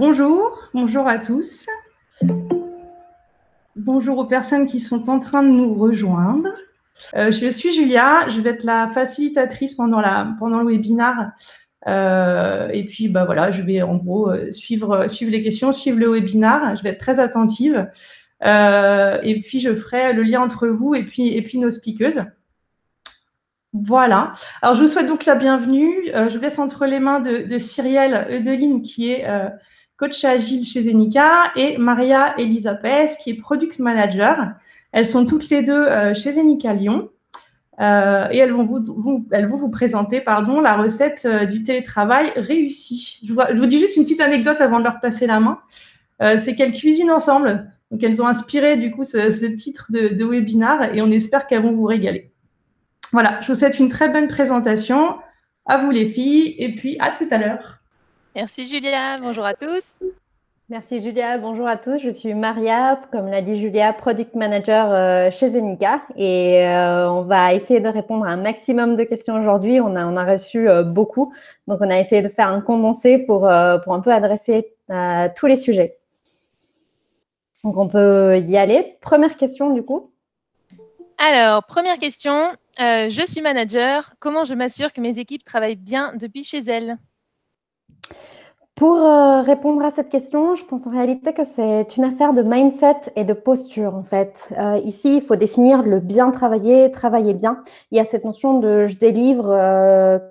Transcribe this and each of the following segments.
Bonjour à tous. Bonjour aux personnes qui sont en train de nous rejoindre. Je suis Julia, je vais être la facilitatrice pendant le webinaire. Et puis, voilà, je vais en gros suivre les questions, suivre le webinaire. Je vais être très attentive. Et puis, je ferai le lien entre vous et puis nos speakers. Voilà. Alors, je vous souhaite donc la bienvenue. Je vous laisse entre les mains de Cyrielle Eudeline, qui est coach agile chez Zenica, et Maria Elisa Pes, qui est product manager. Elles sont toutes les deux chez Zenica Lyon. Et elles vont vous présenter la recette du télétravail réussi. Je vous dis juste une petite anecdote avant de leur passer la main. C'est qu'elles cuisinent ensemble. Donc, elles ont inspiré du coup ce titre de webinaire et on espère qu'elles vont vous régaler. Voilà, je vous souhaite une très bonne présentation. À vous les filles et puis à tout à l'heure. Merci Julia, bonjour à tous. Merci Julia, bonjour à tous. Je suis Maria, comme l'a dit Julia, Product Manager chez Zenica et on va essayer de répondre à un maximum de questions aujourd'hui. On a reçu beaucoup, donc on a essayé de faire un condensé pour un peu adresser tous les sujets. Donc on peut y aller. Première question du coup. Alors, première question, je suis manager, comment je m'assure que mes équipes travaillent bien depuis chez elles ? Pour répondre à cette question, je pense en réalité que c'est une affaire de mindset et de posture en fait. Ici, il faut définir le bien travailler, travailler bien. Il y a cette notion de je délivre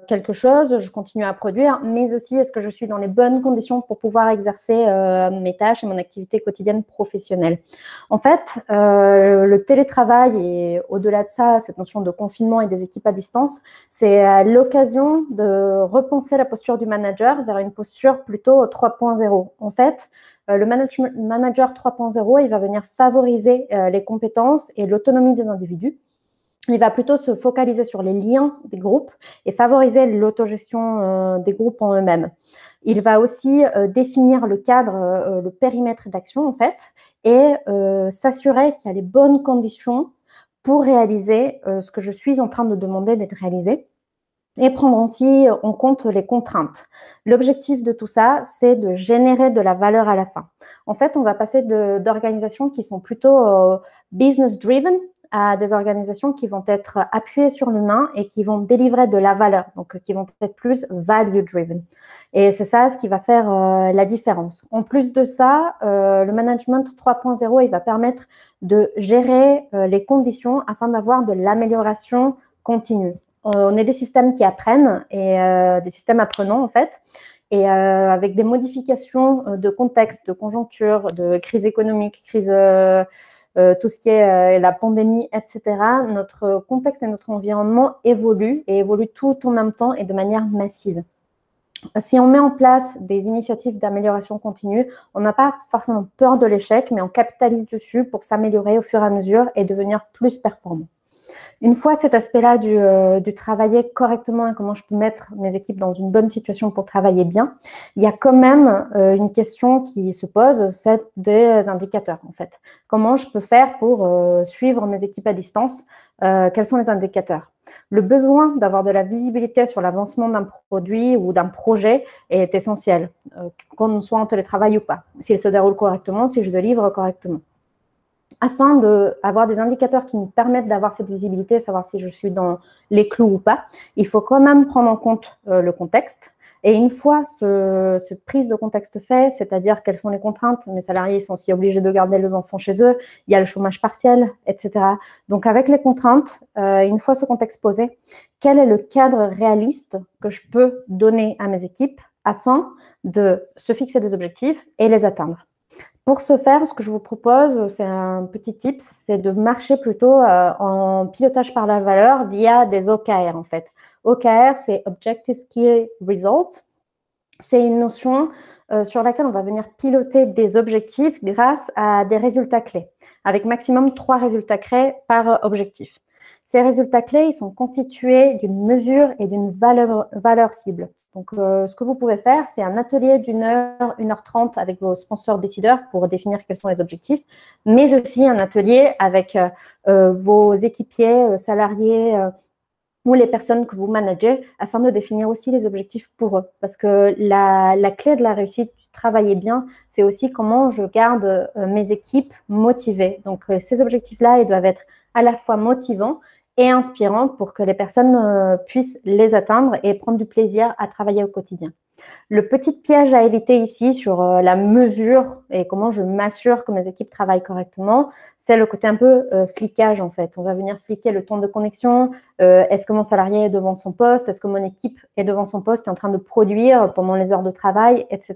quelque chose, je continue à produire, mais aussi est-ce que je suis dans les bonnes conditions pour pouvoir exercer mes tâches et mon activité quotidienne professionnelle. En fait, le télétravail et au-delà de ça, cette notion de confinement et des équipes à distance, c'est l'occasion de repenser la posture du manager vers une posture plutôt 3.0. En fait, le manager 3.0, il va venir favoriser les compétences et l'autonomie des individus. Il va plutôt se focaliser sur les liens des groupes et favoriser l'autogestion des groupes en eux-mêmes. Il va aussi définir le cadre, le périmètre d'action en fait, et s'assurer qu'il y a les bonnes conditions pour réaliser ce que je suis en train de demander d'être réalisé. Et prendre aussi en compte les contraintes. L'objectif de tout ça, c'est de générer de la valeur à la fin. En fait, on va passer d'organisations qui sont plutôt business-driven à des organisations qui vont être appuyées sur l'humain et qui vont délivrer de la valeur, donc qui vont être plus value-driven. Et c'est ça ce qui va faire la différence. En plus de ça, le management 3.0, il va permettre de gérer les conditions afin d'avoir de l'amélioration continue. On est des systèmes qui apprennent et des systèmes apprenants en fait. Et avec des modifications de contexte, de conjoncture, de crise économique, tout ce qui est la pandémie, etc., notre contexte et notre environnement évoluent et évoluent tout en même temps et de manière massive. Si on met en place des initiatives d'amélioration continue, on n'a pas forcément peur de l'échec, mais on capitalise dessus pour s'améliorer au fur et à mesure et devenir plus performant. Une fois cet aspect-là du travailler correctement et comment je peux mettre mes équipes dans une bonne situation pour travailler bien, il y a quand même une question qui se pose, c'est des indicateurs en fait. Comment je peux faire pour suivre mes équipes à distance? Quels sont les indicateurs? Le besoin d'avoir de la visibilité sur l'avancement d'un produit ou d'un projet est essentiel, qu'on soit en télétravail ou pas, s'il se déroule correctement, si je délivre correctement. Afin d'avoir des indicateurs qui me permettent d'avoir cette visibilité, savoir si je suis dans les clous ou pas, il faut quand même prendre en compte le contexte. Et une fois cette prise de contexte faite, c'est-à-dire quelles sont les contraintes, mes salariés sont aussi obligés de garder les enfants chez eux, il y a le chômage partiel, etc. Donc avec les contraintes, une fois ce contexte posé, quel est le cadre réaliste que je peux donner à mes équipes afin de se fixer des objectifs et les atteindre? Pour ce faire, ce que je vous propose, c'est un petit tips, c'est de marcher plutôt en pilotage par la valeur via des OKR en fait. OKR, c'est Objective Key Results. C'est une notion sur laquelle on va venir piloter des objectifs grâce à des résultats clés, avec maximum 3 résultats clés par objectif. Ces résultats clés, ils sont constitués d'une mesure et d'une valeur cible. Donc, ce que vous pouvez faire, c'est un atelier d'1 heure, 1h30 avec vos sponsors décideurs pour définir quels sont les objectifs, mais aussi un atelier avec vos équipiers, salariés, ou les personnes que vous managez afin de définir aussi les objectifs pour eux. Parce que la clé de la réussite du travailler bien, c'est aussi comment je garde mes équipes motivées. Donc, ces objectifs-là, ils doivent être à la fois motivants et inspirants pour que les personnes puissent les atteindre et prendre du plaisir à travailler au quotidien. Le petit piège à éviter ici sur la mesure et comment je m'assure que mes équipes travaillent correctement, c'est le côté un peu flicage en fait. On va venir fliquer le temps de connexion. Est-ce que mon salarié est devant son poste? Est-ce que mon équipe est devant son poste, est en train de produire pendant les heures de travail, etc.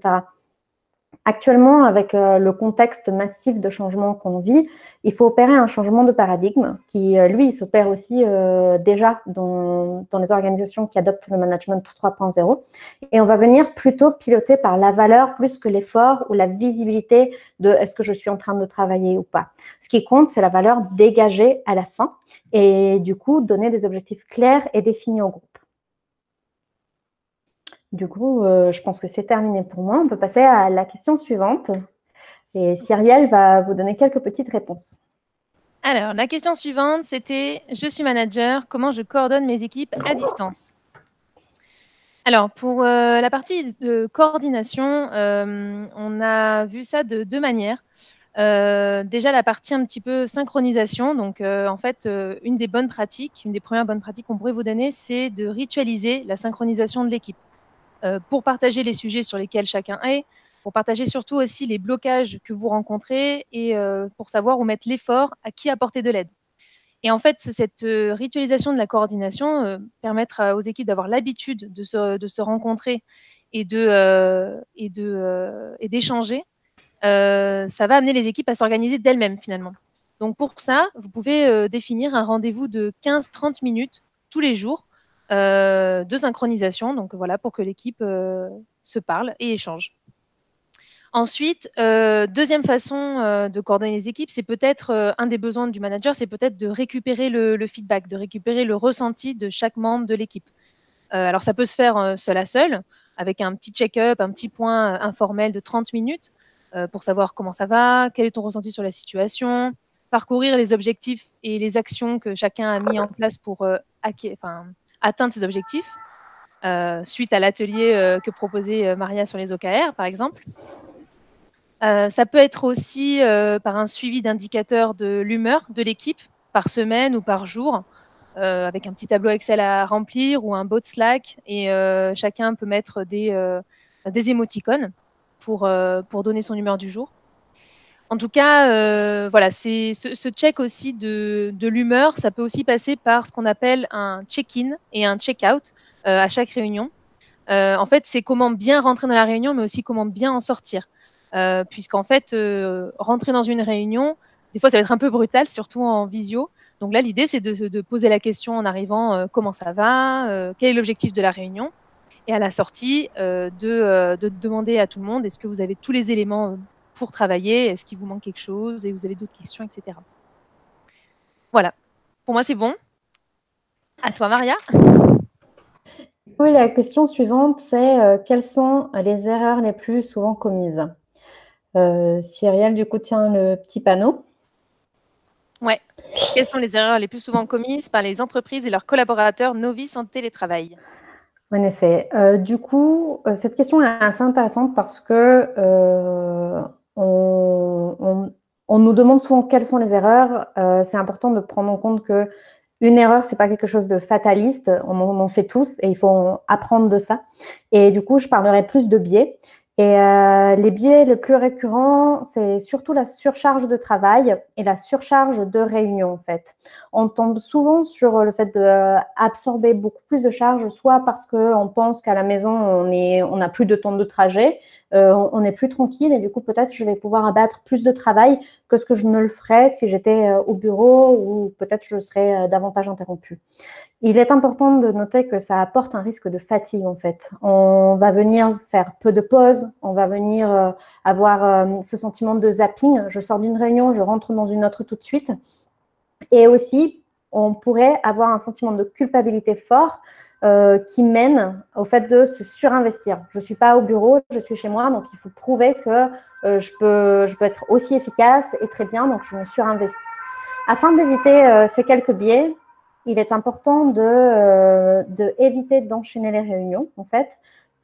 Actuellement, avec le contexte massif de changement qu'on vit, il faut opérer un changement de paradigme qui, lui, s'opère aussi déjà dans les organisations qui adoptent le management 3.0. Et on va venir plutôt piloter par la valeur plus que l'effort ou la visibilité de est-ce que je suis en train de travailler ou pas. Ce qui compte, c'est la valeur dégagée à la fin et du coup, donner des objectifs clairs et définis au groupe. Du coup, je pense que c'est terminé pour moi. On peut passer à la question suivante. Et Cyrielle va vous donner quelques petites réponses. Alors, la question suivante, c'était « Je suis manager, comment je coordonne mes équipes à distance ?» Alors, pour la partie de coordination, on a vu ça de deux manières. Déjà, la partie un petit peu synchronisation. Donc, en fait, une des premières bonnes pratiques qu'on pourrait vous donner, c'est de ritualiser la synchronisation de l'équipe. Pour partager les sujets sur lesquels chacun est, pour partager surtout aussi les blocages que vous rencontrez et pour savoir où mettre l'effort, à qui apporter de l'aide. Et en fait, cette ritualisation de la coordination permettra aux équipes d'avoir l'habitude de se rencontrer et d'échanger. Ça va amener les équipes à s'organiser d'elles-mêmes finalement. Donc pour ça, vous pouvez définir un rendez-vous de 15-30 minutes tous les jours de synchronisation, donc voilà, pour que l'équipe se parle et échange. Ensuite, deuxième façon de coordonner les équipes, c'est peut-être un des besoins du manager, c'est peut-être de récupérer le feedback, de récupérer le ressenti de chaque membre de l'équipe. Alors ça peut se faire seul à seul, avec un petit check-up, un petit point informel de 30 minutes pour savoir comment ça va, quel est ton ressenti sur la situation, parcourir les objectifs et les actions que chacun a mis en place pour atteindre ses objectifs, suite à l'atelier que proposait Maria sur les OKR, par exemple. Ça peut être aussi par un suivi d'indicateurs de l'humeur de l'équipe par semaine ou par jour, avec un petit tableau Excel à remplir ou un bot Slack, et chacun peut mettre des émoticônes pour donner son humeur du jour. En tout cas, voilà, c'est ce check aussi de l'humeur, ça peut aussi passer par ce qu'on appelle un check-in et un check-out à chaque réunion. En fait, c'est comment bien rentrer dans la réunion, mais aussi comment bien en sortir. Puisqu'en fait, rentrer dans une réunion, des fois, ça va être un peu brutal, surtout en visio. Donc là, l'idée, c'est de poser la question en arrivant, comment ça va, quel est l'objectif de la réunion, et à la sortie, de demander à tout le monde, est-ce que vous avez tous les éléments pour travailler, est-ce qu'il vous manque quelque chose, et vous avez d'autres questions, etc. Voilà. Pour moi, c'est bon. À toi, Maria. Oui, la question suivante, c'est quelles sont les erreurs les plus souvent commises? Cyrielle, du coup, tient le petit panneau. Ouais. Quelles sont les erreurs les plus souvent commises par les entreprises et leurs collaborateurs novices en télétravail? En effet. Du coup, cette question est assez intéressante parce que on nous demande souvent quelles sont les erreurs. C'est important de prendre en compte que une erreur, c'est pas quelque chose de fataliste. On en fait tous et il faut apprendre de ça. Et du coup, je parlerai plus de biais. Et les biais les plus récurrents, c'est surtout la surcharge de travail et la surcharge de réunion, en fait. On tombe souvent sur le fait d'absorber beaucoup plus de charges, soit parce qu'on pense qu'à la maison, on n'a plus de temps de trajet, on est plus tranquille et du coup, peut-être, je vais pouvoir abattre plus de travail que ce que je ne le ferais si j'étais au bureau ou peut-être je serais davantage interrompue. Il est important de noter que ça apporte un risque de fatigue, en fait. On va venir faire peu de pauses, on va venir avoir ce sentiment de zapping. Je sors d'une réunion, je rentre dans une autre tout de suite. Et aussi, on pourrait avoir un sentiment de culpabilité fort qui mène au fait de se surinvestir. Je ne suis pas au bureau, je suis chez moi, donc il faut prouver que je peux être aussi efficace et très bien, donc je me surinvestis. Afin d'éviter ces quelques biais, il est important d'éviter d'enchaîner les réunions, en fait.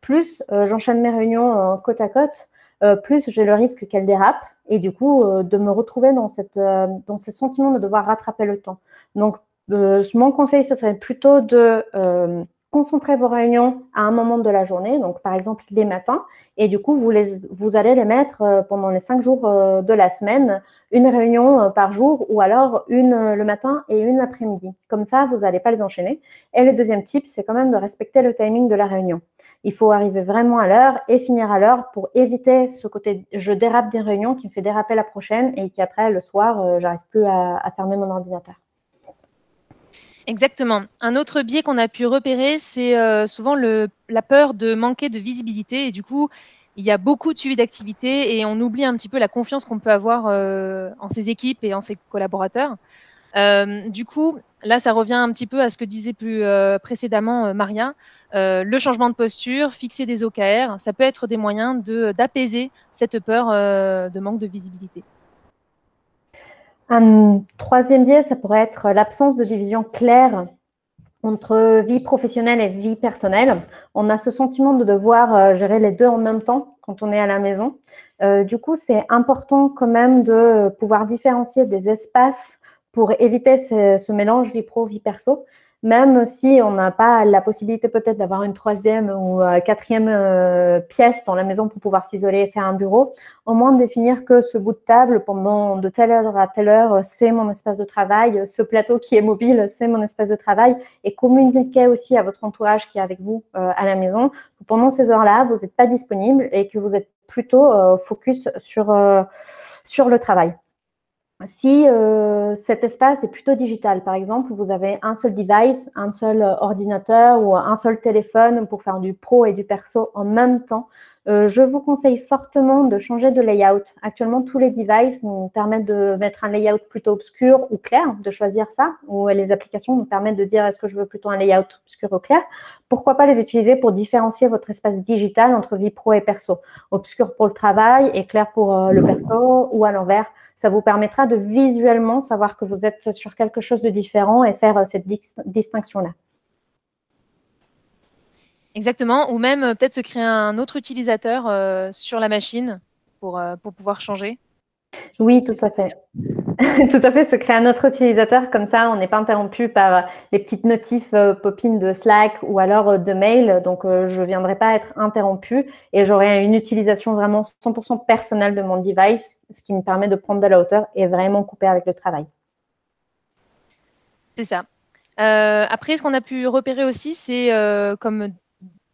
Plus j'enchaîne mes réunions côte à côte, plus j'ai le risque qu'elles dérapent et du coup, de me retrouver dans ce sentiment de devoir rattraper le temps. Donc, mon conseil, ça serait plutôt de concentrer vos réunions à un moment de la journée, donc par exemple les matins, et du coup, vous allez les mettre pendant les 5 jours de la semaine, une réunion par jour ou alors une le matin et une l'après-midi. Comme ça, vous n'allez pas les enchaîner. Et le deuxième tip, c'est quand même de respecter le timing de la réunion. Il faut arriver vraiment à l'heure et finir à l'heure pour éviter ce côté je dérape des réunions qui me fait déraper la prochaine et qui après, le soir, j'arrive plus à fermer mon ordinateur. Exactement. Un autre biais qu'on a pu repérer, c'est souvent la peur de manquer de visibilité. Et du coup, il y a beaucoup de suivi d'activité et on oublie un petit peu la confiance qu'on peut avoir en ses équipes et en ses collaborateurs. Du coup, là, ça revient un petit peu à ce que disait plus précédemment Maria. Le changement de posture, fixer des OKR, ça peut être des moyens d'apaiser cette peur de manque de visibilité. Un troisième biais, ça pourrait être l'absence de division claire entre vie professionnelle et vie personnelle. On a ce sentiment de devoir gérer les deux en même temps quand on est à la maison. Du coup, c'est important quand même de pouvoir différencier des espaces pour éviter ce mélange vie pro, vie perso. Même si on n'a pas la possibilité peut-être d'avoir une troisième ou quatrième pièce dans la maison pour pouvoir s'isoler et faire un bureau, au moins définir que ce bout de table pendant de telle heure à telle heure, c'est mon espace de travail, ce plateau qui est mobile, c'est mon espace de travail, et communiquer aussi à votre entourage qui est avec vous à la maison que pendant ces heures-là, vous n'êtes pas disponible et que vous êtes plutôt focus sur le travail. Si cet espace est plutôt digital, par exemple, vous avez un seul device, un seul ordinateur ou un seul téléphone pour faire du pro et du perso en même temps, je vous conseille fortement de changer de layout. Actuellement, tous les devices nous permettent de mettre un layout plutôt obscur ou clair, de choisir ça, ou les applications nous permettent de dire est-ce que je veux plutôt un layout obscur ou clair. Pourquoi pas les utiliser pour différencier votre espace digital entre vie pro et perso. Obscur pour le travail et clair pour le perso ou à l'envers. Ça vous permettra de visuellement savoir que vous êtes sur quelque chose de différent et faire cette distinction-là. Exactement, ou même peut-être se créer un autre utilisateur sur la machine pour pouvoir changer. Oui, tout à fait. Tout à fait, se créer un autre utilisateur, comme ça, on n'est pas interrompu par les petites notifs pop-in de Slack ou alors de mail. Donc, je ne viendrai pas être interrompue et j'aurai une utilisation vraiment 100% personnelle de mon device, ce qui me permet de prendre de la hauteur et vraiment couper avec le travail. C'est ça. Après, ce qu'on a pu repérer aussi, c'est comme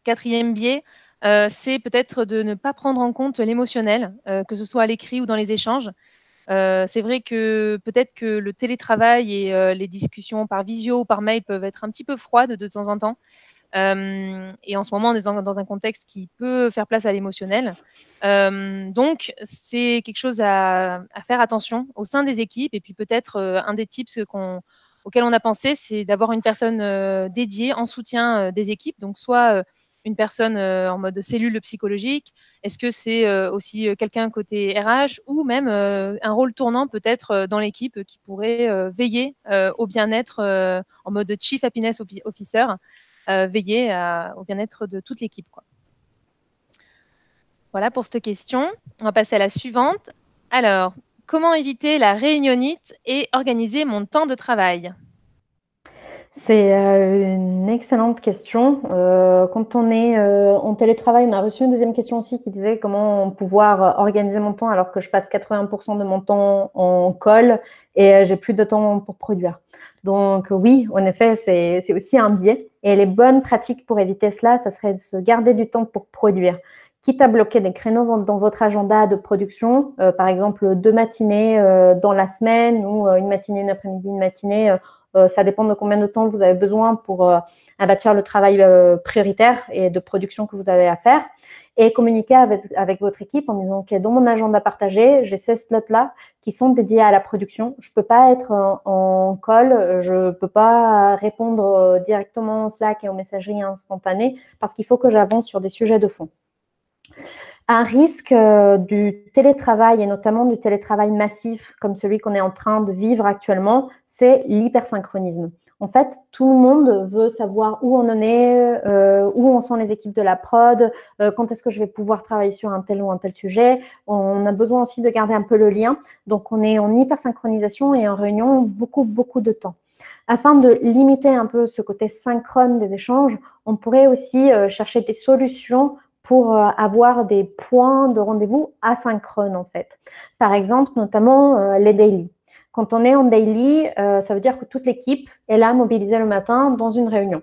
quatrième biais, c'est peut-être de ne pas prendre en compte l'émotionnel, que ce soit à l'écrit ou dans les échanges. C'est vrai que peut-être que le télétravail et les discussions par visio ou par mail peuvent être un petit peu froides de temps en temps. Et en ce moment, on est dans un contexte qui peut faire place à l'émotionnel. Donc, c'est quelque chose à faire attention au sein des équipes. Et puis peut-être un des tips auxquels on a pensé, c'est d'avoir une personne dédiée en soutien des équipes. Donc, soit une personne en mode cellule psychologique. Est-ce que c'est aussi quelqu'un côté RH ou même un rôle tournant peut-être dans l'équipe qui pourrait veiller au bien-être en mode Chief Happiness Officer, veiller au bien-être de toute l'équipe, quoi. Voilà pour cette question. On va passer à la suivante. Alors, comment éviter la réunionnite et organiser mon temps de travail ? C'est une excellente question. Quand on est en télétravail, on a reçu une deuxième question aussi qui disait comment pouvoir organiser mon temps alors que je passe 80% de mon temps en call et j'ai plus de temps pour produire. Donc oui, en effet, c'est aussi un biais. Et les bonnes pratiques pour éviter cela, ça serait de se garder du temps pour produire. Quitte à bloquer des créneaux dans votre agenda de production, par exemple 2 matinées dans la semaine ou une matinée, une après-midi, une matinée, ça dépend de combien de temps vous avez besoin pour abattre le travail prioritaire et de production que vous avez à faire. Et communiquer avec votre équipe en disant OK, dans mon agenda partagé, j'ai ces slots-là qui sont dédiés à la production. Je ne peux pas être en call, je ne peux pas répondre directement en Slack et aux messageries instantanées parce qu'il faut que j'avance sur des sujets de fond. Un risque du télétravail et notamment du télétravail massif comme celui qu'on est en train de vivre actuellement, c'est l'hypersynchronisme. En fait, tout le monde veut savoir où on en est, où en sont les équipes de la prod, quand est-ce que je vais pouvoir travailler sur un tel ou un tel sujet. On a besoin aussi de garder un peu le lien. Donc, on est en hyper-synchronisation et en réunion beaucoup de temps. Afin de limiter un peu ce côté synchrone des échanges, on pourrait aussi chercher des solutions pour avoir des points de rendez-vous asynchrones en fait. Par exemple, notamment les daily. Quand on est en daily, ça veut dire que toute l'équipe est là mobilisée le matin dans une réunion.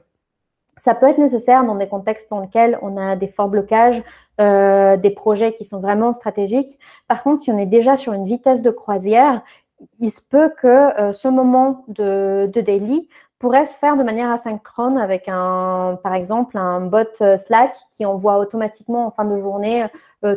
Ça peut être nécessaire dans des contextes dans lesquels on a des forts blocages, des projets qui sont vraiment stratégiques. Par contre, si on est déjà sur une vitesse de croisière, il se peut que ce moment de daily pourrait se faire de manière asynchrone avec par exemple, un bot Slack qui envoie automatiquement en fin de journée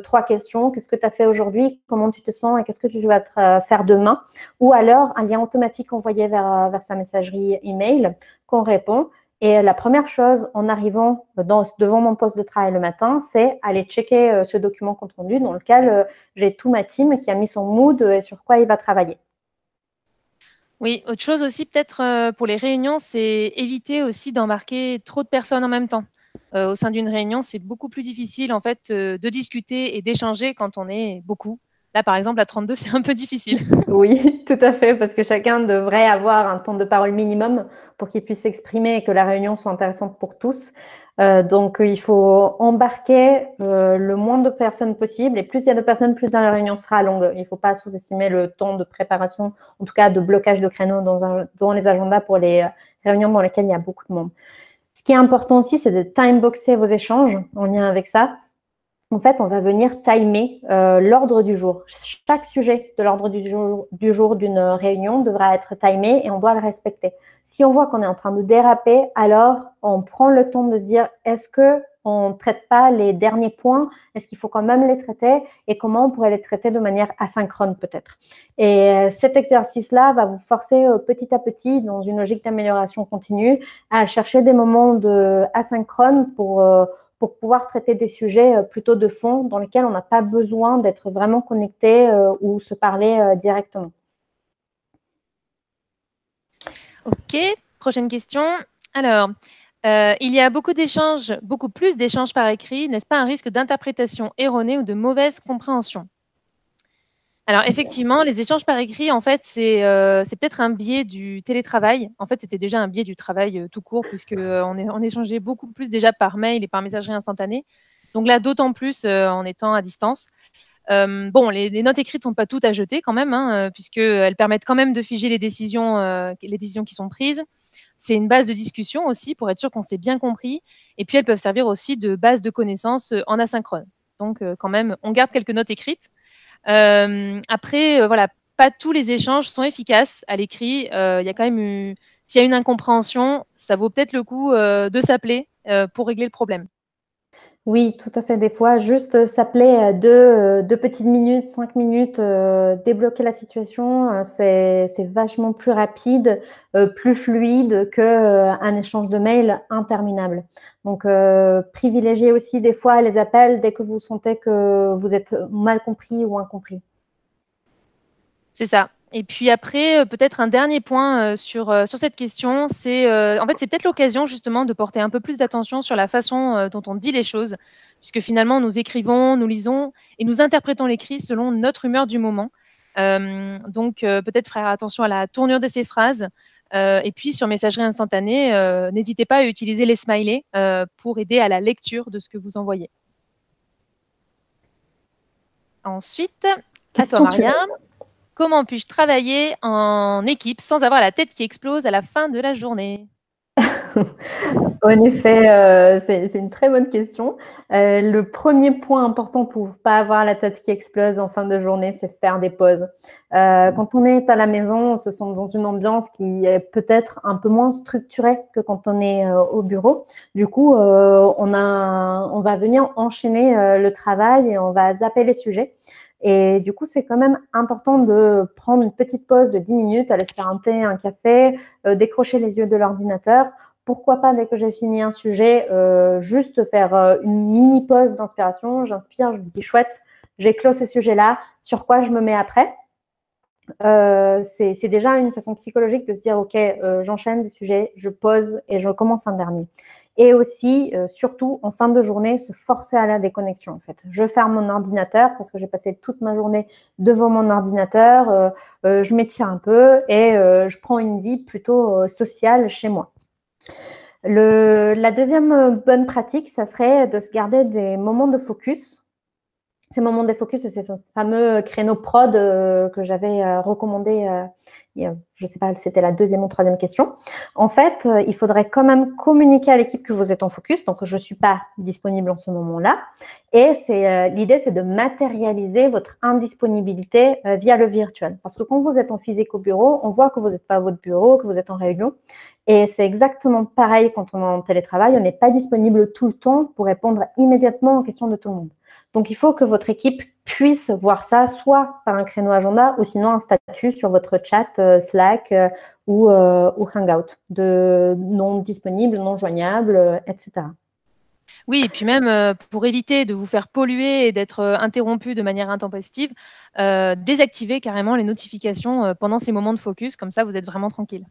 3 questions. Qu'est-ce que tu as fait aujourd'hui? Comment tu te sens? Et qu'est-ce que tu vas faire demain? Ou alors, un lien automatique envoyé vers sa messagerie email qu'on répond. Et la première chose en arrivant devant mon poste de travail le matin, c'est aller checker ce document compte rendu dans lequel j'ai tout ma team qui a mis son mood et sur quoi il va travailler. Oui, autre chose aussi peut-être pour les réunions, c'est éviter aussi d'embarquer trop de personnes en même temps. Au sein d'une réunion, c'est beaucoup plus difficile en fait de discuter et d'échanger quand on est beaucoup. Là, par exemple, à 32, c'est un peu difficile. Oui, tout à fait, parce que chacun devrait avoir un temps de parole minimum pour qu'il puisse s'exprimer et que la réunion soit intéressante pour tous. Donc, il faut embarquer le moins de personnes possible. Et plus il y a de personnes, plus la réunion sera longue. Il ne faut pas sous-estimer le temps de préparation, en tout cas de blocage de créneaux dans les agendas pour les réunions dans lesquelles il y a beaucoup de monde. Ce qui est important aussi, c'est de timeboxer vos échanges en lien avec ça. En fait, on va venir timer l'ordre du jour. Chaque sujet de l'ordre du jour d'une réunion devra être timé et on doit le respecter. Si on voit qu'on est en train de déraper, alors on prend le temps de se dire est-ce qu'on ne traite pas les derniers points? Est-ce qu'il faut quand même les traiter? Et comment on pourrait les traiter de manière asynchrone peut-être? Et cet exercice-là va vous forcer petit à petit, dans une logique d'amélioration continue, à chercher des moments asynchrone pour pouvoir traiter des sujets plutôt de fond dans lesquels on n'a pas besoin d'être vraiment connecté ou se parler directement. Ok, prochaine question. Alors, il y a beaucoup plus d'échanges par écrit. N'est-ce pas un risque d'interprétation erronée ou de mauvaise compréhension? Alors, effectivement, les échanges par écrit, en fait, c'est peut-être un biais du télétravail. En fait, c'était déjà un biais du travail tout court, puisqu'on échangeait beaucoup plus déjà par mail et par messagerie instantanée. Donc là, d'autant plus en étant à distance. Bon, les notes écrites ne sont pas toutes à jeter quand même, hein, puisqu'elles permettent quand même de figer les décisions qui sont prises. C'est une base de discussion aussi pour être sûr qu'on s'est bien compris. Et puis, elles peuvent servir aussi de base de connaissances en asynchrone. Donc, quand même, on garde quelques notes écrites. Après, voilà, pas tous les échanges sont efficaces à l'écrit. Il y a quand même s'il y a une incompréhension, ça vaut peut-être le coup de s'appeler pour régler le problème. Oui, tout à fait. Des fois, juste s'appeler 2 petites minutes, 5 minutes, débloquer la situation, c'est vachement plus rapide, plus fluide qu'un échange de mails interminable. Donc, privilégiez aussi des fois les appels dès que vous sentez que vous êtes mal compris ou incompris. C'est ça. Et puis après, peut-être un dernier point sur cette question, c'est en fait, c'est peut-être l'occasion justement de porter un peu plus d'attention sur la façon dont on dit les choses, puisque finalement, nous écrivons, nous lisons et nous interprétons l'écrit selon notre humeur du moment. Donc, peut-être faire attention à la tournure de ces phrases. Et puis, sur messagerie instantanée, n'hésitez pas à utiliser les smileys pour aider à la lecture de ce que vous envoyez. Ensuite, à toi, Maria. Comment puis-je travailler en équipe sans avoir la tête qui explose à la fin de la journée? En effet, c'est une très bonne question. Le premier point important pour ne pas avoir la tête qui explose en fin de journée, c'est faire des pauses. Quand on est à la maison, on se sent dans une ambiance qui est peut-être un peu moins structurée que quand on est au bureau. Du coup, on va venir enchaîner le travail et on va zapper les sujets. Et du coup, c'est quand même important de prendre une petite pause de 10 minutes, aller se faire un thé, un café, décrocher les yeux de l'ordinateur. Pourquoi pas, dès que j'ai fini un sujet, juste faire une mini pause d'inspiration. J'inspire, je me dis chouette, j'ai clos ces sujets-là, sur quoi je me mets après? c'est déjà une façon psychologique de se dire, OK, j'enchaîne des sujets, je pose et je commence un dernier. Et aussi, surtout, en fin de journée, se forcer à la déconnexion, en fait. Je ferme mon ordinateur parce que j'ai passé toute ma journée devant mon ordinateur, je m'étire un peu et je prends une vie plutôt sociale chez moi. La deuxième bonne pratique, ça serait de se garder des moments de focus. Ces moments de focus, c'est ces fameux créneaux prod que j'avais recommandé, je ne sais pas, c'était la deuxième ou troisième question. En fait, il faudrait quand même communiquer à l'équipe que vous êtes en focus, donc je ne suis pas disponible en ce moment-là. Et l'idée, c'est de matérialiser votre indisponibilité via le virtuel. Parce que quand vous êtes en physique au bureau, on voit que vous n'êtes pas à votre bureau, que vous êtes en réunion. Et c'est exactement pareil quand on est en télétravail, on n'est pas disponible tout le temps pour répondre immédiatement aux questions de tout le monde. Donc, il faut que votre équipe puisse voir ça, soit par un créneau agenda ou sinon un statut sur votre chat Slack ou Hangout de non disponible, non joignable, etc. Oui, et puis même pour éviter de vous faire polluer et d'être interrompu de manière intempestive, désactivez carrément les notifications pendant ces moments de focus, comme ça vous êtes vraiment tranquille.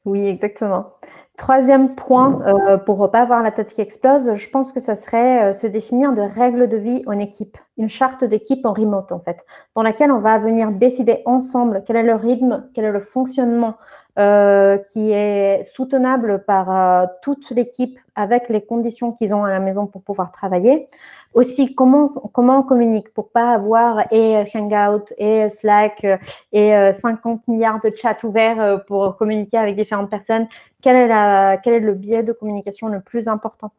Oui, exactement. Troisième point, pour ne pas avoir la tête qui explose, je pense que ça serait se définir de règles de vie en équipe, une charte d'équipe en remote en fait, dans laquelle on va venir décider ensemble quel est le rythme, quel est le fonctionnement qui est soutenable par toute l'équipe avec les conditions qu'ils ont à la maison pour pouvoir travailler. Aussi, comment on communique pour pas avoir et Hangout et Slack et 50 milliards de chats ouverts pour communiquer avec différentes personnes. Quel est le biais de communication le plus important?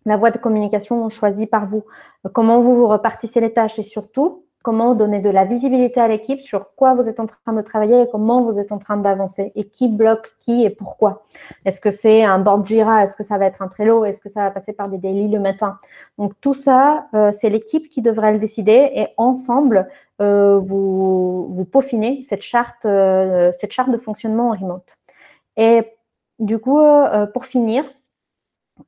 La voie de communication choisie par vous. Comment vous repartissez les tâches et surtout, comment donner de la visibilité à l'équipe sur quoi vous êtes en train de travailler et comment vous êtes en train d'avancer et qui bloque qui et pourquoi. Est-ce que c'est un board Jira? Est-ce que ça va être un Trello? Est-ce que ça va passer par des daily le matin? Donc, tout ça, c'est l'équipe qui devrait le décider et ensemble, vous peaufinez cette charte de fonctionnement en remote. Et du coup, pour finir,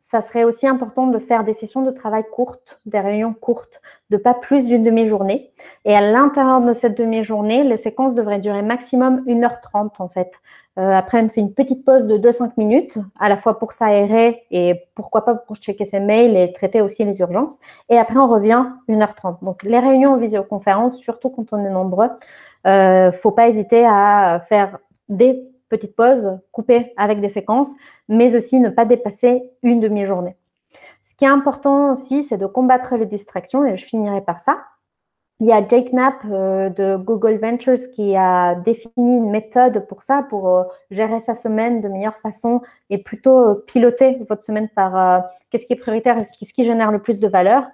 ça serait aussi important de faire des sessions de travail courtes, des réunions courtes, de pas plus d'une demi-journée. Et à l'intérieur de cette demi-journée, les séquences devraient durer maximum 1h30 en fait. Après, on fait une petite pause de 2-5 minutes, à la fois pour s'aérer et pourquoi pas pour checker ses mails et traiter aussi les urgences. Et après, on revient 1h30. Donc, les réunions en visioconférence, surtout quand on est nombreux, faut pas hésiter à faire des petites pauses, couper avec des séquences, mais aussi ne pas dépasser une demi-journée. Ce qui est important aussi, c'est de combattre les distractions et je finirai par ça. Il y a Jake Knapp de Google Ventures qui a défini une méthode pour ça, pour gérer sa semaine de meilleure façon et plutôt piloter votre semaine par qu'est-ce qui est prioritaire et qu'est-ce qui génère le plus de valeur.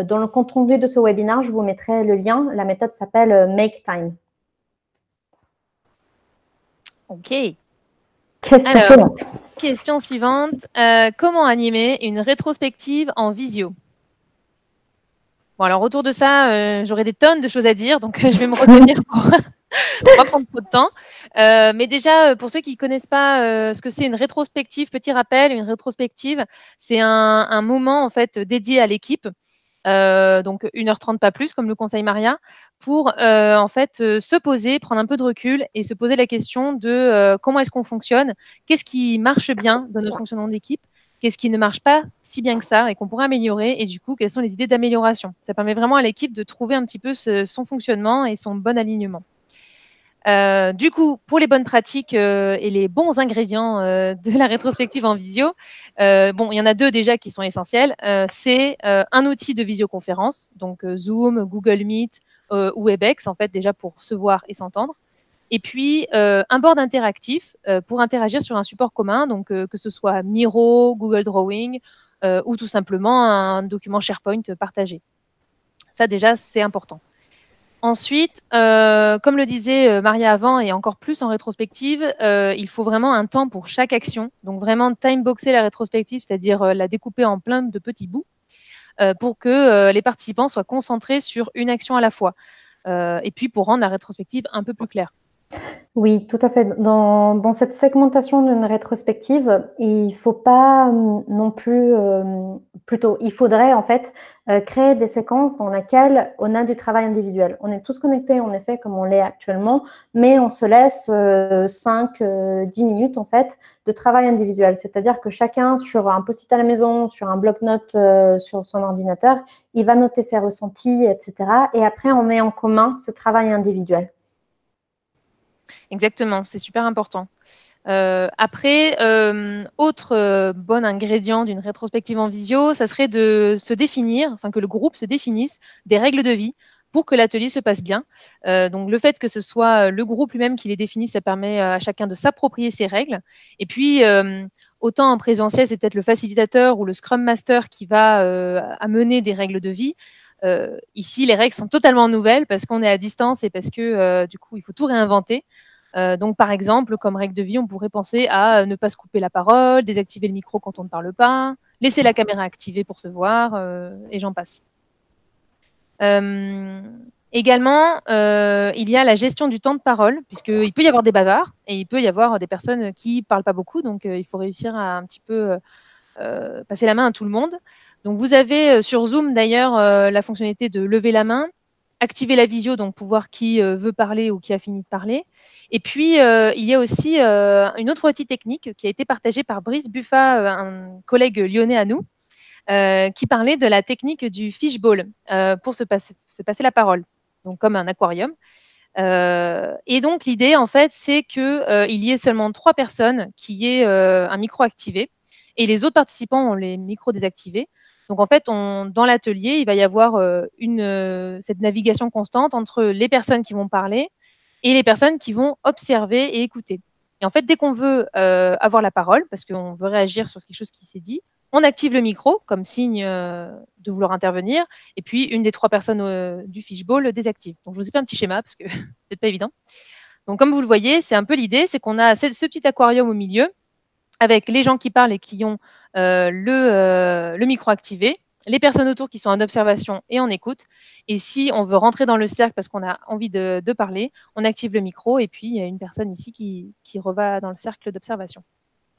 Dans le compte rendu de ce webinaire, je vous mettrai le lien. La méthode s'appelle Make Time. Ok. Question suivante. Comment animer une rétrospective en visio? Bon, alors autour de ça, j'aurais des tonnes de choses à dire, donc je vais me retenir pour pas prendre trop de temps. Mais déjà, pour ceux qui ne connaissent pas ce que c'est une rétrospective, petit rappel, une rétrospective, c'est un moment en fait dédié à l'équipe. Donc 1h30 pas plus, comme le conseille Maria, pour en fait se poser, prendre un peu de recul et se poser la question de comment est-ce qu'on fonctionne, qu'est-ce qui marche bien dans notre fonctionnement d'équipe, qu'est-ce qui ne marche pas si bien que ça et qu'on pourrait améliorer et du coup, quelles sont les idées d'amélioration. Ça permet vraiment à l'équipe de trouver un petit peu son fonctionnement et son bon alignement. Du coup, pour les bonnes pratiques et les bons ingrédients de la rétrospective en visio, bon, il y en a deux déjà qui sont essentiels. C'est un outil de visioconférence, donc Zoom, Google Meet ou Webex, en fait, déjà pour se voir et s'entendre. Et puis, un board interactif pour interagir sur un support commun, donc que ce soit Miro, Google Drawing ou tout simplement un document SharePoint partagé. Ça, déjà, c'est important. Ensuite, comme le disait Maria avant et encore plus en rétrospective, il faut vraiment un temps pour chaque action. Donc vraiment time-boxer la rétrospective, c'est-à-dire la découper en plein de petits bouts pour que les participants soient concentrés sur une action à la fois. Et puis pour rendre la rétrospective un peu plus claire. Oui, tout à fait. Dans cette segmentation d'une rétrospective, il ne faut pas non plus plutôt, il faudrait en fait créer des séquences dans lesquelles on a du travail individuel. On est tous connectés en effet comme on l'est actuellement, mais on se laisse 5-10 minutes en fait de travail individuel. C'est-à-dire que chacun sur un post-it à la maison, sur un bloc-notes sur son ordinateur, il va noter ses ressentis, etc. Et après, on met en commun ce travail individuel. Exactement, c'est super important. Après, autre bon ingrédient d'une rétrospective en visio, ça serait de se définir, enfin que le groupe se définisse des règles de vie pour que l'atelier se passe bien. Donc le fait que ce soit le groupe lui-même qui les définisse, ça permet à chacun de s'approprier ses règles. Et puis, autant en présentiel, c'est peut-être le facilitateur ou le Scrum Master qui va amener des règles de vie. Ici, les règles sont totalement nouvelles parce qu'on est à distance et parce que du coup, il faut tout réinventer. Donc, par exemple, comme règle de vie, on pourrait penser à ne pas se couper la parole, désactiver le micro quand on ne parle pas, laisser la caméra activée pour se voir, et j'en passe. Également, il y a la gestion du temps de parole, puisqu'il peut y avoir des bavards et il peut y avoir des personnes qui ne parlent pas beaucoup, donc il faut réussir à un petit peu passer la main à tout le monde. Donc, vous avez sur Zoom, d'ailleurs, la fonctionnalité de lever la main, activer la visio, donc pour voir qui veut parler ou qui a fini de parler. Et puis, il y a aussi une autre petite technique qui a été partagée par Brice Buffa, un collègue lyonnais à nous, qui parlait de la technique du fishbowl pour se passer la parole, donc comme un aquarium. Et donc, l'idée, en fait, c'est qu'il y ait seulement 3 personnes qui aient un micro activé et les autres participants ont les micros désactivés. Donc, en fait, dans l'atelier, il va y avoir cette navigation constante entre les personnes qui vont parler et les personnes qui vont observer et écouter. Et en fait, dès qu'on veut avoir la parole, parce qu'on veut réagir sur quelque chose qui s'est dit, on active le micro comme signe de vouloir intervenir, et puis une des 3 personnes du fishbowl le désactive. Donc, je vous ai fait un petit schéma, parce que c'est peut-être pas évident. Donc, comme vous le voyez, c'est un peu l'idée, c'est qu'on a ce petit aquarium au milieu, avec les gens qui parlent et qui ont le micro activé, les personnes autour qui sont en observation et en écoute. Et si on veut rentrer dans le cercle parce qu'on a envie de parler, on active le micro et puis il y a une personne ici qui reva dans le cercle d'observation.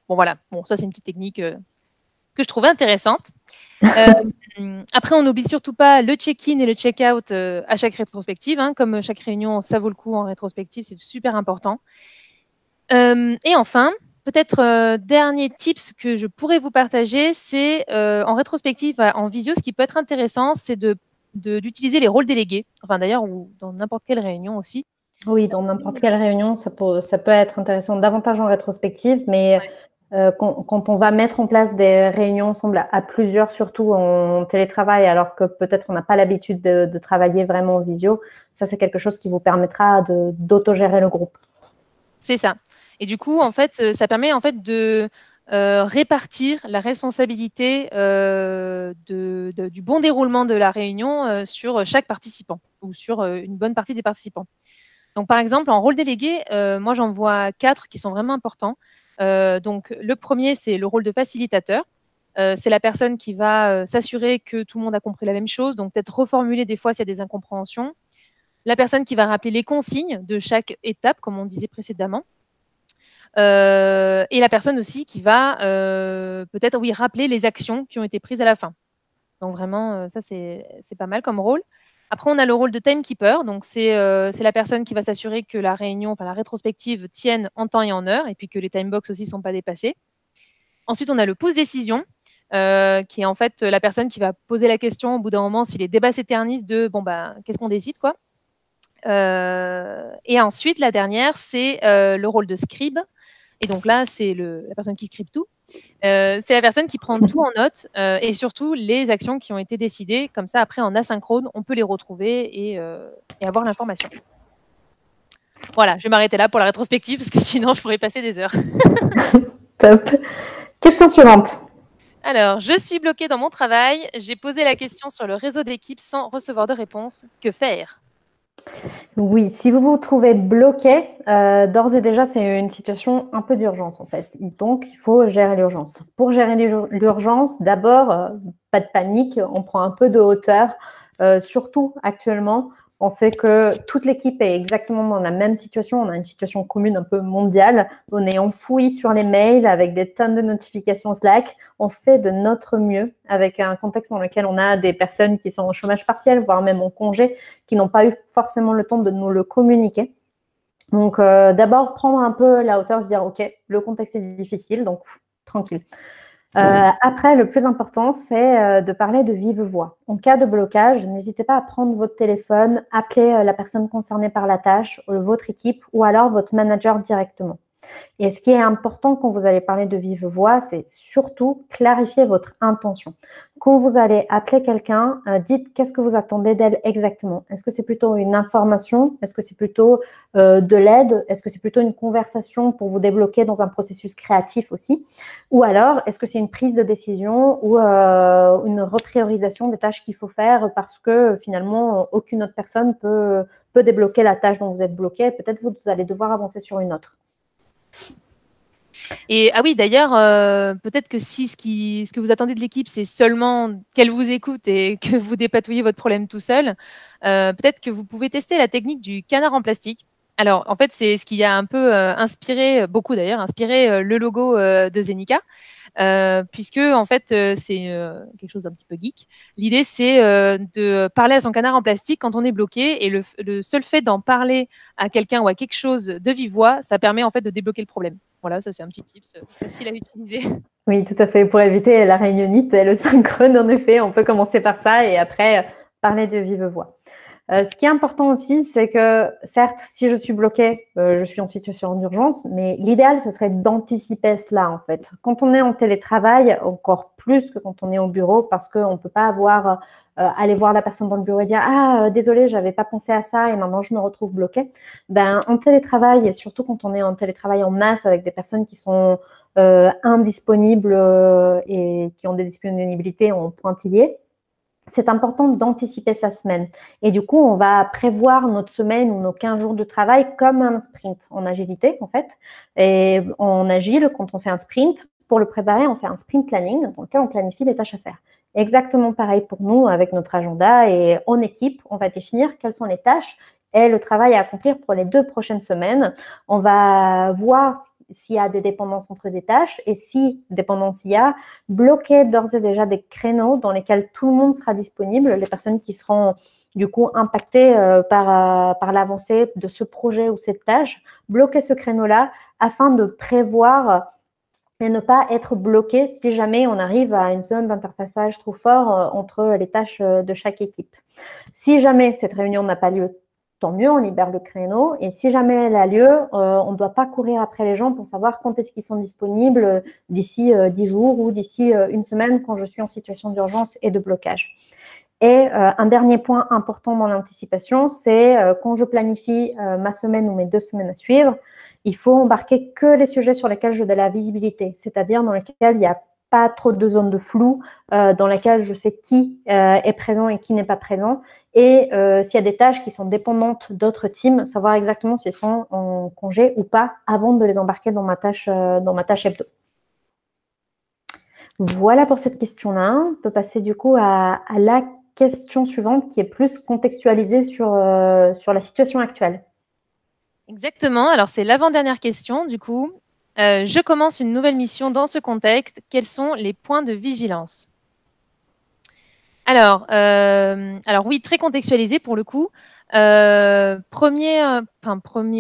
Bon, voilà. Bon, ça, c'est une petite technique que je trouvais intéressante. Après, on n'oublie surtout pas le check-in et le check-out à chaque rétrospective. Hein. Comme chaque réunion, ça vaut le coup en rétrospective, c'est super important. Et enfin, peut-être dernier tips que je pourrais vous partager, c'est en rétrospective, en visio, ce qui peut être intéressant, c'est d'utiliser les rôles délégués. Enfin, d'ailleurs, ou dans n'importe quelle réunion aussi. Oui, dans n'importe quelle réunion, ça peut être intéressant, davantage en rétrospective, mais quand on va mettre en place des réunions ensemble à plusieurs, surtout en télétravail, alors que peut-être on n'a pas l'habitude de travailler vraiment en visio, ça, c'est quelque chose qui vous permettra d'autogérer le groupe. C'est ça. Et du coup, en fait, ça permet en fait de répartir la responsabilité du bon déroulement de la réunion sur chaque participant ou sur une bonne partie des participants. Donc, par exemple, en rôle délégué, moi, j'en vois 4 qui sont vraiment importants. Donc, le premier, c'est le rôle de facilitateur. C'est la personne qui va s'assurer que tout le monde a compris la même chose, donc peut-être reformuler des fois s'il y a des incompréhensions. La personne qui va rappeler les consignes de chaque étape, comme on disait précédemment. Et la personne aussi qui va peut-être rappeler les actions qui ont été prises à la fin. Donc vraiment, ça, c'est pas mal comme rôle. Après, on a le rôle de timekeeper. Donc, c'est la personne qui va s'assurer que la réunion, enfin la rétrospective tienne en temps et en heure, et puis que les timebox aussi ne sont pas dépassés. Ensuite, on a le pause-décision, qui est en fait la personne qui va poser la question au bout d'un moment si les débats s'éternisent de « bon, bah, qu'est-ce qu'on décide, quoi ?» Et ensuite, la dernière, c'est le rôle de scribe. Et donc là, c'est la personne qui scribe tout. C'est la personne qui prend tout en note et surtout les actions qui ont été décidées. Comme ça, après, en asynchrone, on peut les retrouver et avoir l'information. Voilà, je vais m'arrêter là pour la rétrospective parce que sinon, je pourrais passer des heures. Top. Question suivante. Alors, je suis bloquée dans mon travail. J'ai posé la question sur le réseau d'équipe sans recevoir de réponse. Que faire ? Oui, si vous vous trouvez bloqué, d'ores et déjà, c'est une situation un peu d'urgence en fait. Donc, il faut gérer l'urgence. Pour gérer l'urgence, d'abord, pas de panique, on prend un peu de hauteur, surtout actuellement On sait que toute l'équipe est exactement dans la même situation. On a une situation commune un peu mondiale. On est enfoui sur les mails avec des tonnes de notifications Slack. On fait de notre mieux avec un contexte dans lequel on a des personnes qui sont au chômage partiel, voire même en congé, qui n'ont pas eu forcément le temps de nous le communiquer. Donc, d'abord, prendre un peu la hauteur, se dire, OK, le contexte est difficile, donc tranquille. Après, le plus important, c'est de parler de vive voix. En cas de blocage, n'hésitez pas à prendre votre téléphone, appeler la personne concernée par la tâche, votre équipe ou alors votre manager directement. Et ce qui est important quand vous allez parler de vive voix, c'est surtout clarifier votre intention. Quand vous allez appeler quelqu'un, dites qu'est-ce que vous attendez d'elle exactement. Est-ce que c'est plutôt une information? Est-ce que c'est plutôt de l'aide? Est-ce que c'est plutôt une conversation pour vous débloquer dans un processus créatif aussi? Ou alors, est-ce que c'est une prise de décision ou une repriorisation des tâches qu'il faut faire parce que finalement, aucune autre personne peut débloquer la tâche dont vous êtes bloqué. Peut-être vous allez devoir avancer sur une autre. Et ah oui, d'ailleurs, peut-être que si ce que vous attendez de l'équipe, c'est seulement qu'elle vous écoute et que vous dépatouillez votre problème tout seul, peut-être que vous pouvez tester la technique du canard en plastique. Alors, en fait, c'est ce qui a un peu inspiré, beaucoup d'ailleurs, inspiré le logo de Zenica. Puisque en fait c'est quelque chose d'un petit peu geek. L'idée c'est de parler à son canard en plastique quand on est bloqué, et le seul fait d'en parler à quelqu'un ou à quelque chose de vive voix, ça permet en fait de débloquer le problème. Voilà, ça c'est un petit tips facile à utiliser. Oui, tout à fait. Pour éviter la réunionnite et le synchrone, en effet, on peut commencer par ça et après parler de vive voix. Ce qui est important aussi, c'est que certes, si je suis bloquée, je suis en situation d'urgence, mais l'idéal, ce serait d'anticiper cela en fait. Quand on est en télétravail, encore plus que quand on est au bureau, parce qu'on ne peut pas aller voir la personne dans le bureau et dire « Ah, désolé, je n'avais pas pensé à ça et maintenant je me retrouve bloquée ». Ben, en télétravail, et surtout quand on est en télétravail en masse avec des personnes qui sont indisponibles et qui ont des disponibilités en pointillé, c'est important d'anticiper sa semaine. Et du coup, on va prévoir notre semaine ou nos 15 jours de travail comme un sprint en agilité, en fait. Et en agile, quand on fait un sprint, pour le préparer, on fait un sprint planning dans lequel on planifie les tâches à faire. Exactement pareil pour nous avec notre agenda, et en équipe, on va définir quelles sont les tâches et le travail à accomplir pour les 2 prochaines semaines. On va voir s'il y a des dépendances entre des tâches, et si dépendance il y a, bloquer d'ores et déjà des créneaux dans lesquels tout le monde sera disponible, les personnes qui seront du coup impactées par l'avancée de ce projet ou cette tâche, bloquer ce créneau-là afin de prévoir et ne pas être bloqué si jamais on arrive à une zone d'interfaçage trop fort entre les tâches de chaque équipe. Si jamais cette réunion n'a pas lieu, tant mieux, on libère le créneau. Et si jamais elle a lieu, on ne doit pas courir après les gens pour savoir quand est-ce qu'ils sont disponibles d'ici 10 jours ou d'ici une semaine quand je suis en situation d'urgence et de blocage. Et un dernier point important dans l'anticipation, c'est quand je planifie ma semaine ou mes 2 semaines à suivre, il faut embarquer que les sujets sur lesquels j'ai de la visibilité, c'est-à-dire dans lesquels il n'y a pas trop de zones de flou, dans lesquelles je sais qui est présent et qui n'est pas présent. Et s'il y a des tâches qui sont dépendantes d'autres teams, savoir exactement s'ils sont en congé ou pas avant de les embarquer dans ma tâche hebdo. Voilà pour cette question-là. On peut passer du coup à la question suivante qui est plus contextualisée sur la situation actuelle. Exactement. Alors, c'est l'avant-dernière question, du coup. Je commence une nouvelle mission dans ce contexte. Quels sont les points de vigilance? Alors oui, très contextualisé pour le coup. Premier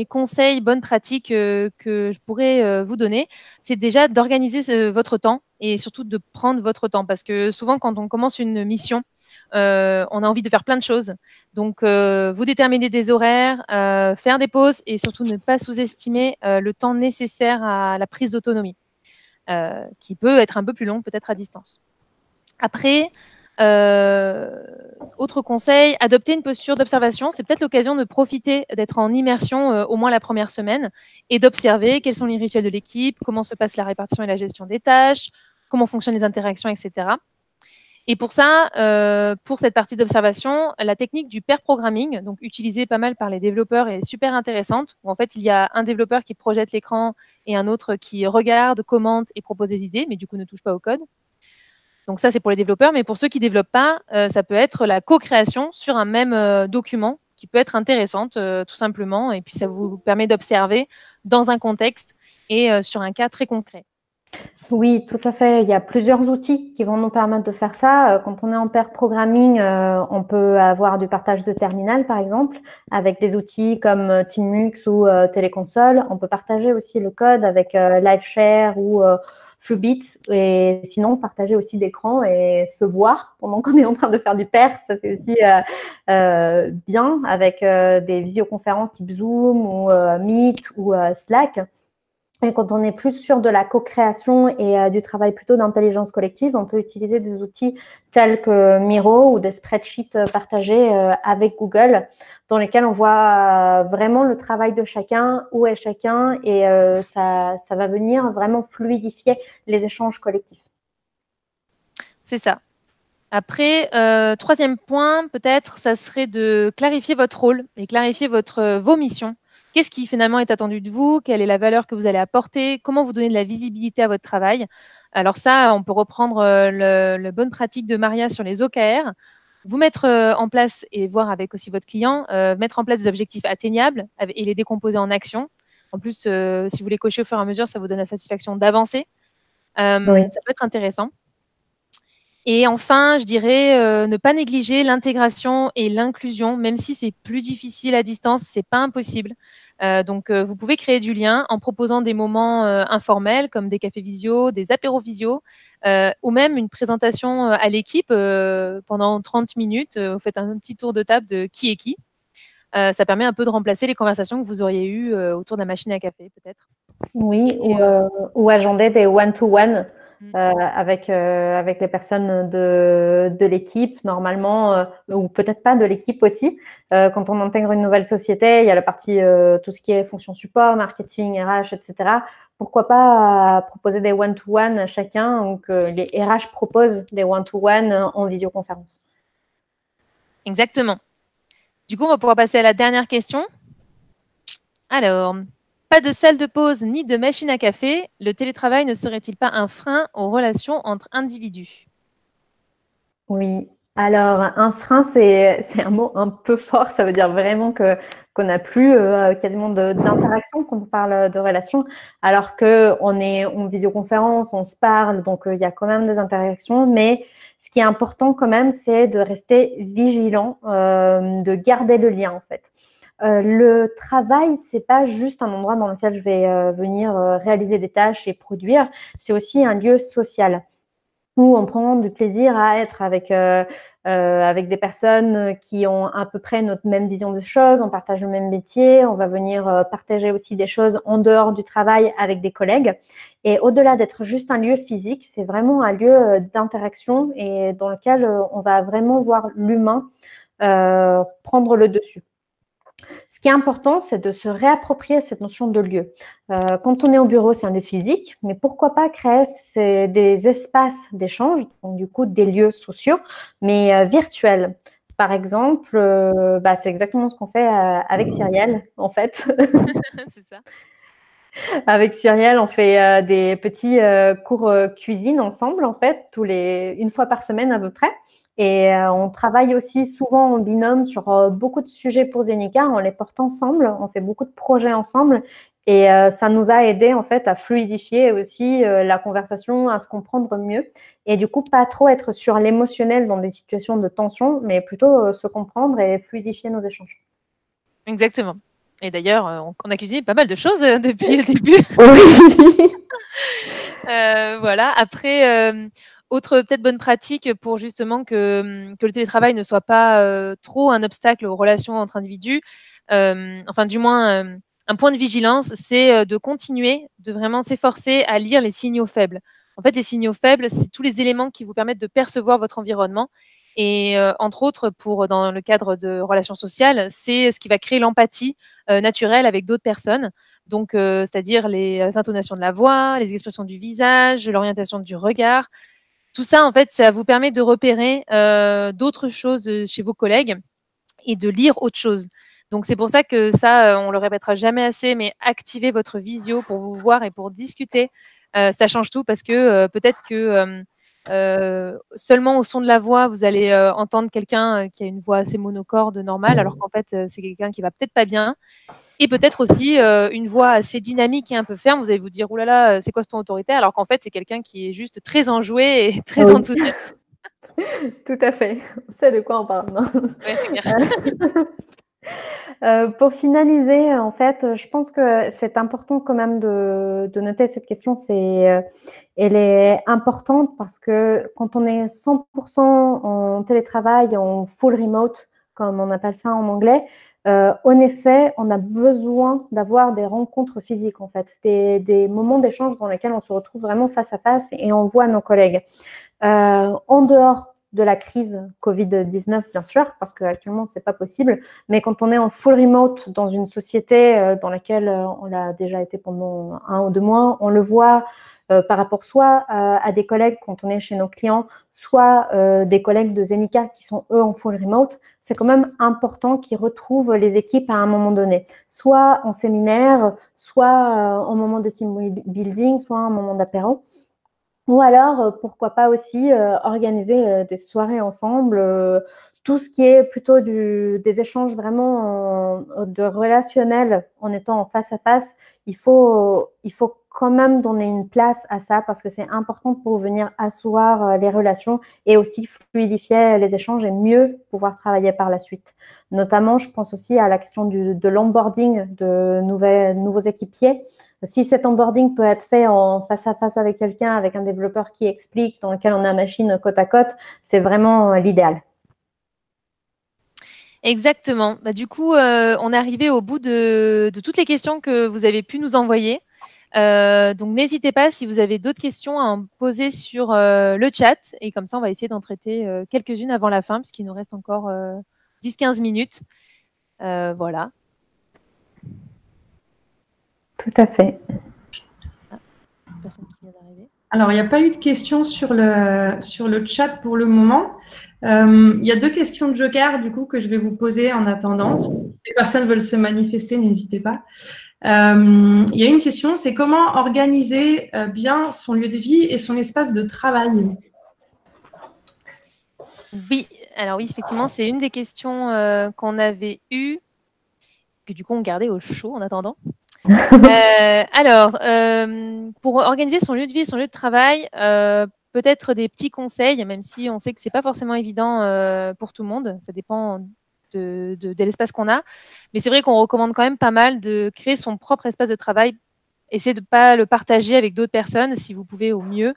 conseil, bonne pratique que je pourrais vous donner, c'est déjà d'organiser votre temps et surtout de prendre votre temps. Parce que souvent, quand on commence une mission, on a envie de faire plein de choses. Donc, vous déterminez des horaires, faire des pauses et surtout ne pas sous-estimer le temps nécessaire à la prise d'autonomie, qui peut être un peu plus long peut-être à distance. Après, autre conseil, adopter une posture d'observation. C'est peut-être l'occasion de profiter d'être en immersion au moins la première semaine et d'observer quels sont les rituels de l'équipe, comment se passe la répartition et la gestion des tâches, comment fonctionnent les interactions, etc. Et pour ça, pour cette partie d'observation, la technique du pair programming, donc utilisée pas mal par les développeurs, est super intéressante. Où en fait, il y a un développeur qui projette l'écran et un autre qui regarde, commente et propose des idées, mais du coup ne touche pas au code. Donc ça, c'est pour les développeurs, mais pour ceux qui ne développent pas, ça peut être la co-création sur un même document qui peut être intéressante, tout simplement. Et puis, ça vous permet d'observer dans un contexte et sur un cas très concret. Oui, tout à fait. Il y a plusieurs outils qui vont nous permettre de faire ça. Quand on est en pair programming, on peut avoir du partage de terminal, par exemple, avec des outils comme Teamux ou Téléconsole. On peut partager aussi le code avec LiveShare ou Fluebit, et sinon partager aussi d'écran et se voir pendant qu'on est en train de faire du pair. Ça, c'est aussi bien avec des visioconférences type Zoom ou Meet ou Slack. Et quand on est plus sur de la co-création et du travail plutôt d'intelligence collective, on peut utiliser des outils tels que Miro ou des spreadsheets partagés avec Google, dans lesquels on voit vraiment le travail de chacun, où est chacun, et ça va venir vraiment fluidifier les échanges collectifs. C'est ça. Après, troisième point, peut-être, ça serait de clarifier votre rôle et clarifier vos missions. Qu'est-ce qui finalement est attendu de vous? Quelle est la valeur que vous allez apporter? Comment vous donner de la visibilité à votre travail? Alors ça, on peut reprendre la bonne pratique de Maria sur les OKR. Vous mettre en place et voir avec aussi votre client, mettre en place des objectifs atteignables et les décomposer en actions. En plus, si vous les cochez au fur et à mesure, ça vous donne la satisfaction d'avancer. Oui. Ça peut être intéressant. Et enfin, je dirais ne pas négliger l'intégration et l'inclusion, même si c'est plus difficile à distance, c'est pas impossible. Donc, vous pouvez créer du lien en proposant des moments informels comme des cafés visio, des apéros visio, ou même une présentation à l'équipe pendant 30 minutes. Vous faites un petit tour de table de qui est qui. Ça permet un peu de remplacer les conversations que vous auriez eues autour de la machine à café, peut-être. Oui, ou agender des one-to-one. Avec les personnes de l'équipe, normalement, ou peut-être pas de l'équipe aussi. Quand on intègre une nouvelle société, il y a la partie tout ce qui est fonction support, marketing, RH, etc. Pourquoi pas proposer des one-to-one à chacun, ou que les RH proposent des one-to-one en visioconférence. Exactement. Du coup, on va pouvoir passer à la dernière question. Alors, pas de salle de pause ni de machine à café, le télétravail ne serait-il pas un frein aux relations entre individus? Oui, alors un frein, c'est un mot un peu fort, ça veut dire vraiment qu'on n'a plus quasiment d'interaction quand on parle de relations, alors qu'on est en visioconférence, on se parle, donc il y a quand même des interactions, mais ce qui est important quand même, c'est de rester vigilant, de garder le lien en fait. Le travail, c'est pas juste un endroit dans lequel je vais venir réaliser des tâches et produire, c'est aussi un lieu social où on prend du plaisir à être avec des personnes qui ont à peu près notre même vision des choses, on partage le même métier, on va venir partager aussi des choses en dehors du travail avec des collègues. Et au-delà d'être juste un lieu physique, c'est vraiment un lieu d'interaction et dans lequel on va vraiment voir l'humain prendre le dessus. Ce qui est important, c'est de se réapproprier cette notion de lieu. Quand on est au bureau, c'est un lieu physique, mais pourquoi pas créer des espaces d'échange, donc du coup des lieux sociaux, mais virtuels. Par exemple, c'est exactement ce qu'on fait avec Cyrielle, en fait. C'est ça. Avec Cyrielle, on fait des petits cours cuisine ensemble, en fait, une fois par semaine à peu près. Et on travaille aussi souvent en binôme sur beaucoup de sujets pour Zenica. On les porte ensemble, on fait beaucoup de projets ensemble. Et ça nous a aidé en fait à fluidifier aussi la conversation, à se comprendre mieux. Et du coup, pas trop être sur l'émotionnel dans des situations de tension, mais plutôt se comprendre et fluidifier nos échanges. Exactement. Et d'ailleurs, on a cuisiné pas mal de choses depuis le début. Oui. Voilà. Après, autre peut-être bonne pratique pour justement que le télétravail ne soit pas trop un obstacle aux relations entre individus, enfin du moins un point de vigilance, c'est de continuer de vraiment s'efforcer à lire les signaux faibles. En fait, les signaux faibles, c'est tous les éléments qui vous permettent de percevoir votre environnement. Et entre autres, dans le cadre de relations sociales, c'est ce qui va créer l'empathie naturelle avec d'autres personnes. Donc, c'est-à-dire les intonations de la voix, les expressions du visage, l'orientation du regard. Tout ça, en fait, ça vous permet de repérer d'autres choses chez vos collègues et de lire autre chose. Donc, c'est pour ça que ça, on le répétera jamais assez, mais activez votre visio pour vous voir et pour discuter. Ça change tout parce que peut-être que seulement au son de la voix, vous allez entendre quelqu'un qui a une voix assez monocorde, normale, alors qu'en fait, c'est quelqu'un qui va peut-être pas bien. Et peut-être aussi une voix assez dynamique et un peu ferme. Vous allez vous dire, oulala, c'est quoi ce ton autoritaire? Alors qu'en fait, c'est quelqu'un qui est juste très enjoué et très enthousiaste. Tout à fait. On sait de quoi on parle, non? Ouais, c'est clair. Pour finaliser, en fait, je pense que c'est important quand même de noter cette question. Elle est importante parce que quand on est 100% en télétravail, en full remote, comme on appelle ça en anglais, en effet, on a besoin d'avoir des rencontres physiques, en fait, des moments d'échange dans lesquels on se retrouve vraiment face à face et on voit nos collègues. En dehors de la crise Covid-19, bien sûr, parce qu'actuellement, ce n'est pas possible. Mais quand on est en full remote dans une société dans laquelle on l'a déjà été pendant 1 ou 2 mois, on le voit par rapport soit à des collègues quand on est chez nos clients, soit des collègues de Zenica qui sont, eux, en full remote. C'est quand même important qu'ils retrouvent les équipes à un moment donné, soit en séminaire, soit en moment de team building, soit en moment d'apéro. Ou alors, pourquoi pas aussi organiser des soirées ensemble, tout ce qui est plutôt des échanges vraiment de relationnel en étant en face à face, il faut quand même donner une place à ça parce que c'est important pour venir asseoir les relations et aussi fluidifier les échanges et mieux pouvoir travailler par la suite. Notamment, je pense aussi à la question de l'onboarding de nouveaux équipiers. Si cet onboarding peut être fait en face à face avec quelqu'un, avec un développeur qui explique, dans lequel on a machine côte à côte, c'est vraiment l'idéal. Exactement. Bah, du coup, on est arrivé au bout de toutes les questions que vous avez pu nous envoyer. Donc, n'hésitez pas si vous avez d'autres questions à en poser sur le chat. Et comme ça, on va essayer d'en traiter quelques-unes avant la fin, puisqu'il nous reste encore 10-15 minutes. Voilà. Tout à fait. Personne qui vient d'arriver. Alors, il n'y a pas eu de questions sur le chat pour le moment. Il y a 2 questions de joker, du coup, que je vais vous poser en attendant. Si les personnes veulent se manifester, n'hésitez pas. Il y a une question, c'est comment organiser bien son lieu de vie et son espace de travail? Oui, alors oui, effectivement, c'est une des questions qu'on avait eues, que du coup, on gardait au chaud en attendant. Alors, pour organiser son lieu de vie et son lieu de travail, peut-être des petits conseils, même si on sait que c'est pas forcément évident pour tout le monde. Ça dépend de l'espace qu'on a. Mais c'est vrai qu'on recommande quand même pas mal de créer son propre espace de travail. Essayez de ne pas le partager avec d'autres personnes, si vous pouvez au mieux.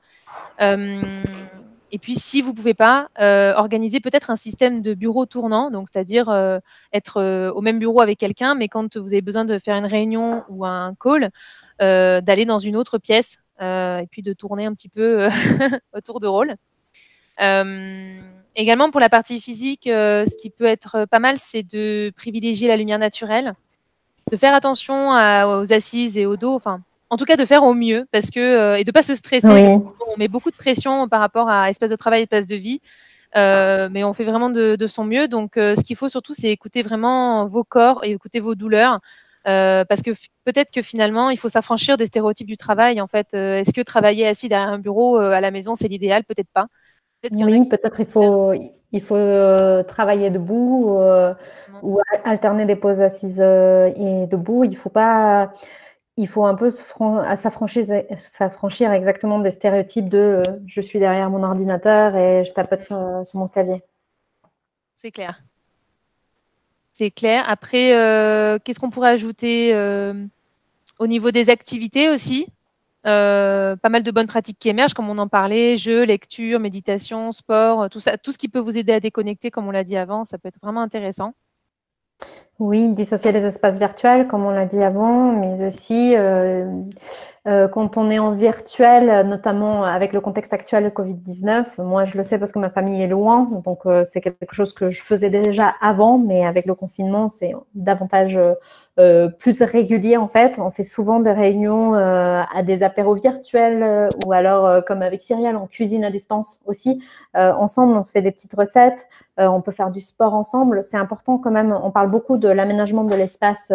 Et puis, si vous ne pouvez pas, organiser peut-être un système de bureau tournant, donc c'est-à-dire être au même bureau avec quelqu'un, mais quand vous avez besoin de faire une réunion ou un call, d'aller dans une autre pièce et puis de tourner un petit peu autour de rôle. Également, pour la partie physique, ce qui peut être pas mal, c'est de privilégier la lumière naturelle, de faire attention aux assises et au dos, enfin, en tout cas de faire au mieux parce que, et de ne pas se stresser. Oui. On met beaucoup de pression par rapport à espace de travail et espace de vie, mais on fait vraiment de son mieux. Donc, ce qu'il faut surtout, c'est écouter vraiment vos corps et écouter vos douleurs. Parce que peut-être que finalement, il faut s'affranchir des stéréotypes du travail. En fait, est-ce que travailler assis derrière un bureau à la maison, c'est l'idéal? Peut-être pas. Oui, peut-être il faut travailler debout ou alterner des pauses assises et debout. Il faut un peu s'affranchir exactement des stéréotypes de je suis derrière mon ordinateur et je tapote sur mon clavier. C'est clair. C'est clair. Après, qu'est-ce qu'on pourrait ajouter au niveau des activités aussi? Pas mal de bonnes pratiques qui émergent, comme on en parlait, jeux, lecture, méditation, sport, tout ça, tout ce qui peut vous aider à déconnecter, comme on l'a dit avant, ça peut être vraiment intéressant. Oui, dissocier les espaces virtuels, comme on l'a dit avant, mais aussi quand on est en virtuel, notamment avec le contexte actuel de Covid-19, moi je le sais parce que ma famille est loin, donc c'est quelque chose que je faisais déjà avant, mais avec le confinement, c'est davantage plus régulier en fait. On fait souvent des réunions à des apéros virtuels ou alors comme avec Cyrielle, on cuisine à distance aussi. Ensemble, on se fait des petites recettes, on peut faire du sport ensemble. C'est important quand même, on parle beaucoup de l'aménagement de l'espace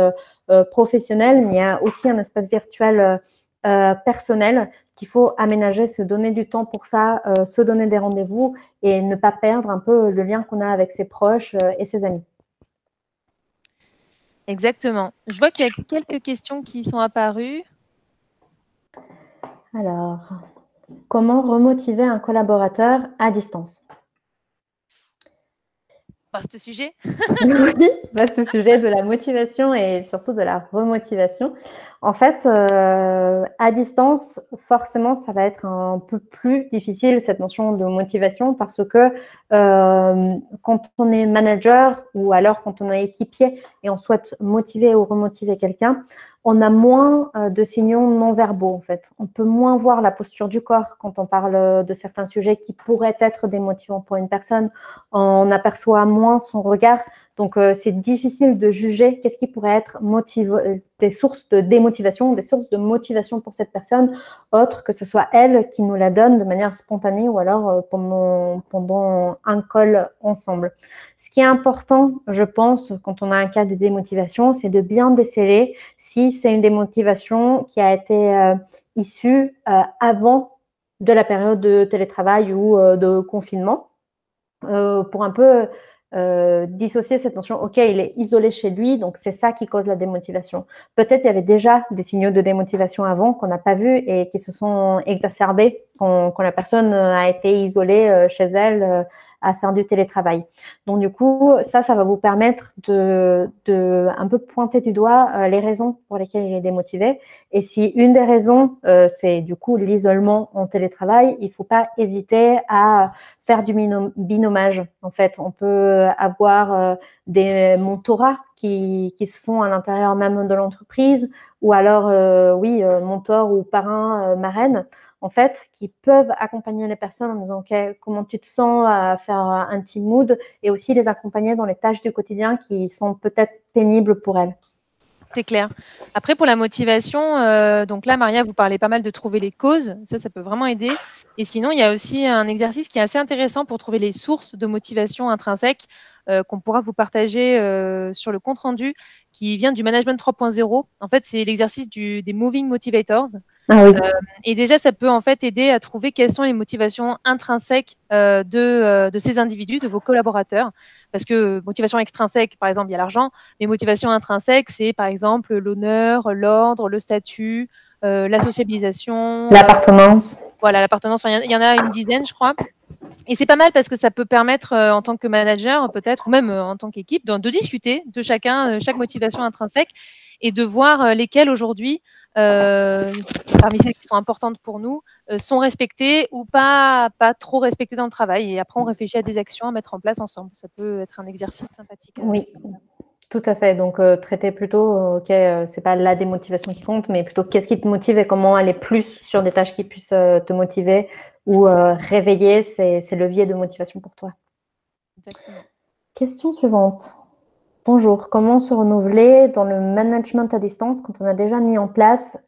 professionnel, mais il y a aussi un espace virtuel personnel qu'il faut aménager, se donner du temps pour ça, se donner des rendez-vous et ne pas perdre un peu le lien qu'on a avec ses proches et ses amis. Exactement. Je vois qu'il y a quelques questions qui sont apparues. Alors, comment remotiver un collaborateur à distance? Vaste sujet. Oui, vaste sujet de la motivation et surtout de la remotivation. En fait, à distance, forcément, ça va être un peu plus difficile, cette notion de motivation, parce que quand on est manager ou alors quand on est équipier et on souhaite motiver ou remotiver quelqu'un, on a moins de signaux non-verbaux, en fait. On peut moins voir la posture du corps quand on parle de certains sujets qui pourraient être démotivants pour une personne. On aperçoit moins son regard. Donc, c'est difficile de juger qu'est-ce qui pourrait être des sources de démotivation, des sources de motivation pour cette personne, autre que ce soit elle qui nous la donne de manière spontanée ou alors pendant un call ensemble. Ce qui est important, je pense, quand on a un cas de démotivation, c'est de bien déceler si c'est une démotivation qui a été issue avant de la période de télétravail ou de confinement, pour un peu dissocier cette notion, ok, il est isolé chez lui, donc c'est ça qui cause la démotivation. Peut-être il y avait déjà des signaux de démotivation avant qu'on n'a pas vus et qui se sont exacerbés quand la personne a été isolée chez elle à faire du télétravail. Donc du coup, ça va vous permettre de un peu pointer du doigt les raisons pour lesquelles il est démotivé. Et si une des raisons, c'est du coup l'isolement en télétravail, il ne faut pas hésiter à faire du binomage. En fait, on peut avoir des mentorats qui se font à l'intérieur même de l'entreprise, ou alors, mentor ou parrain, marraine, en fait, qui peuvent accompagner les personnes en disant okay, comment tu te sens à faire un team mood, et aussi les accompagner dans les tâches du quotidien qui sont peut-être pénibles pour elles. C'est clair. Après, pour la motivation, donc là, Maria, vous parlez pas mal de trouver les causes. Ça peut vraiment aider. Et sinon, il y a aussi un exercice qui est assez intéressant pour trouver les sources de motivation intrinsèque qu'on pourra vous partager sur le compte-rendu qui vient du Management 3.0. En fait, c'est l'exercice des Moving Motivators. Ah oui. Et déjà, ça peut en fait aider à trouver quelles sont les motivations intrinsèques de ces individus, de vos collaborateurs. Parce que motivation extrinsèque, par exemple, il y a l'argent, mais motivation intrinsèque, c'est par exemple l'honneur, l'ordre, le statut, la sociabilisation. L'appartenance. Voilà, l'appartenance, il y en a une dizaine, je crois. Et c'est pas mal parce que ça peut permettre, en tant que manager, peut-être, ou même en tant qu'équipe, de discuter de chaque motivation intrinsèque et de voir lesquelles aujourd'hui, parmi celles qui sont importantes pour nous, sont respectées ou pas trop respectées dans le travail. Et après, on réfléchit à des actions à mettre en place ensemble. Ça peut être un exercice sympathique. Oui, tout à fait. Donc, traiter plutôt, ok, c'est pas la démotivation qui compte, mais plutôt qu'est-ce qui te motive et comment aller plus sur des tâches qui puissent te motiver ou réveiller ces leviers de motivation pour toi. Exactement. Question suivante. Bonjour, comment se renouveler dans le management à distance quand on a déjà mis en place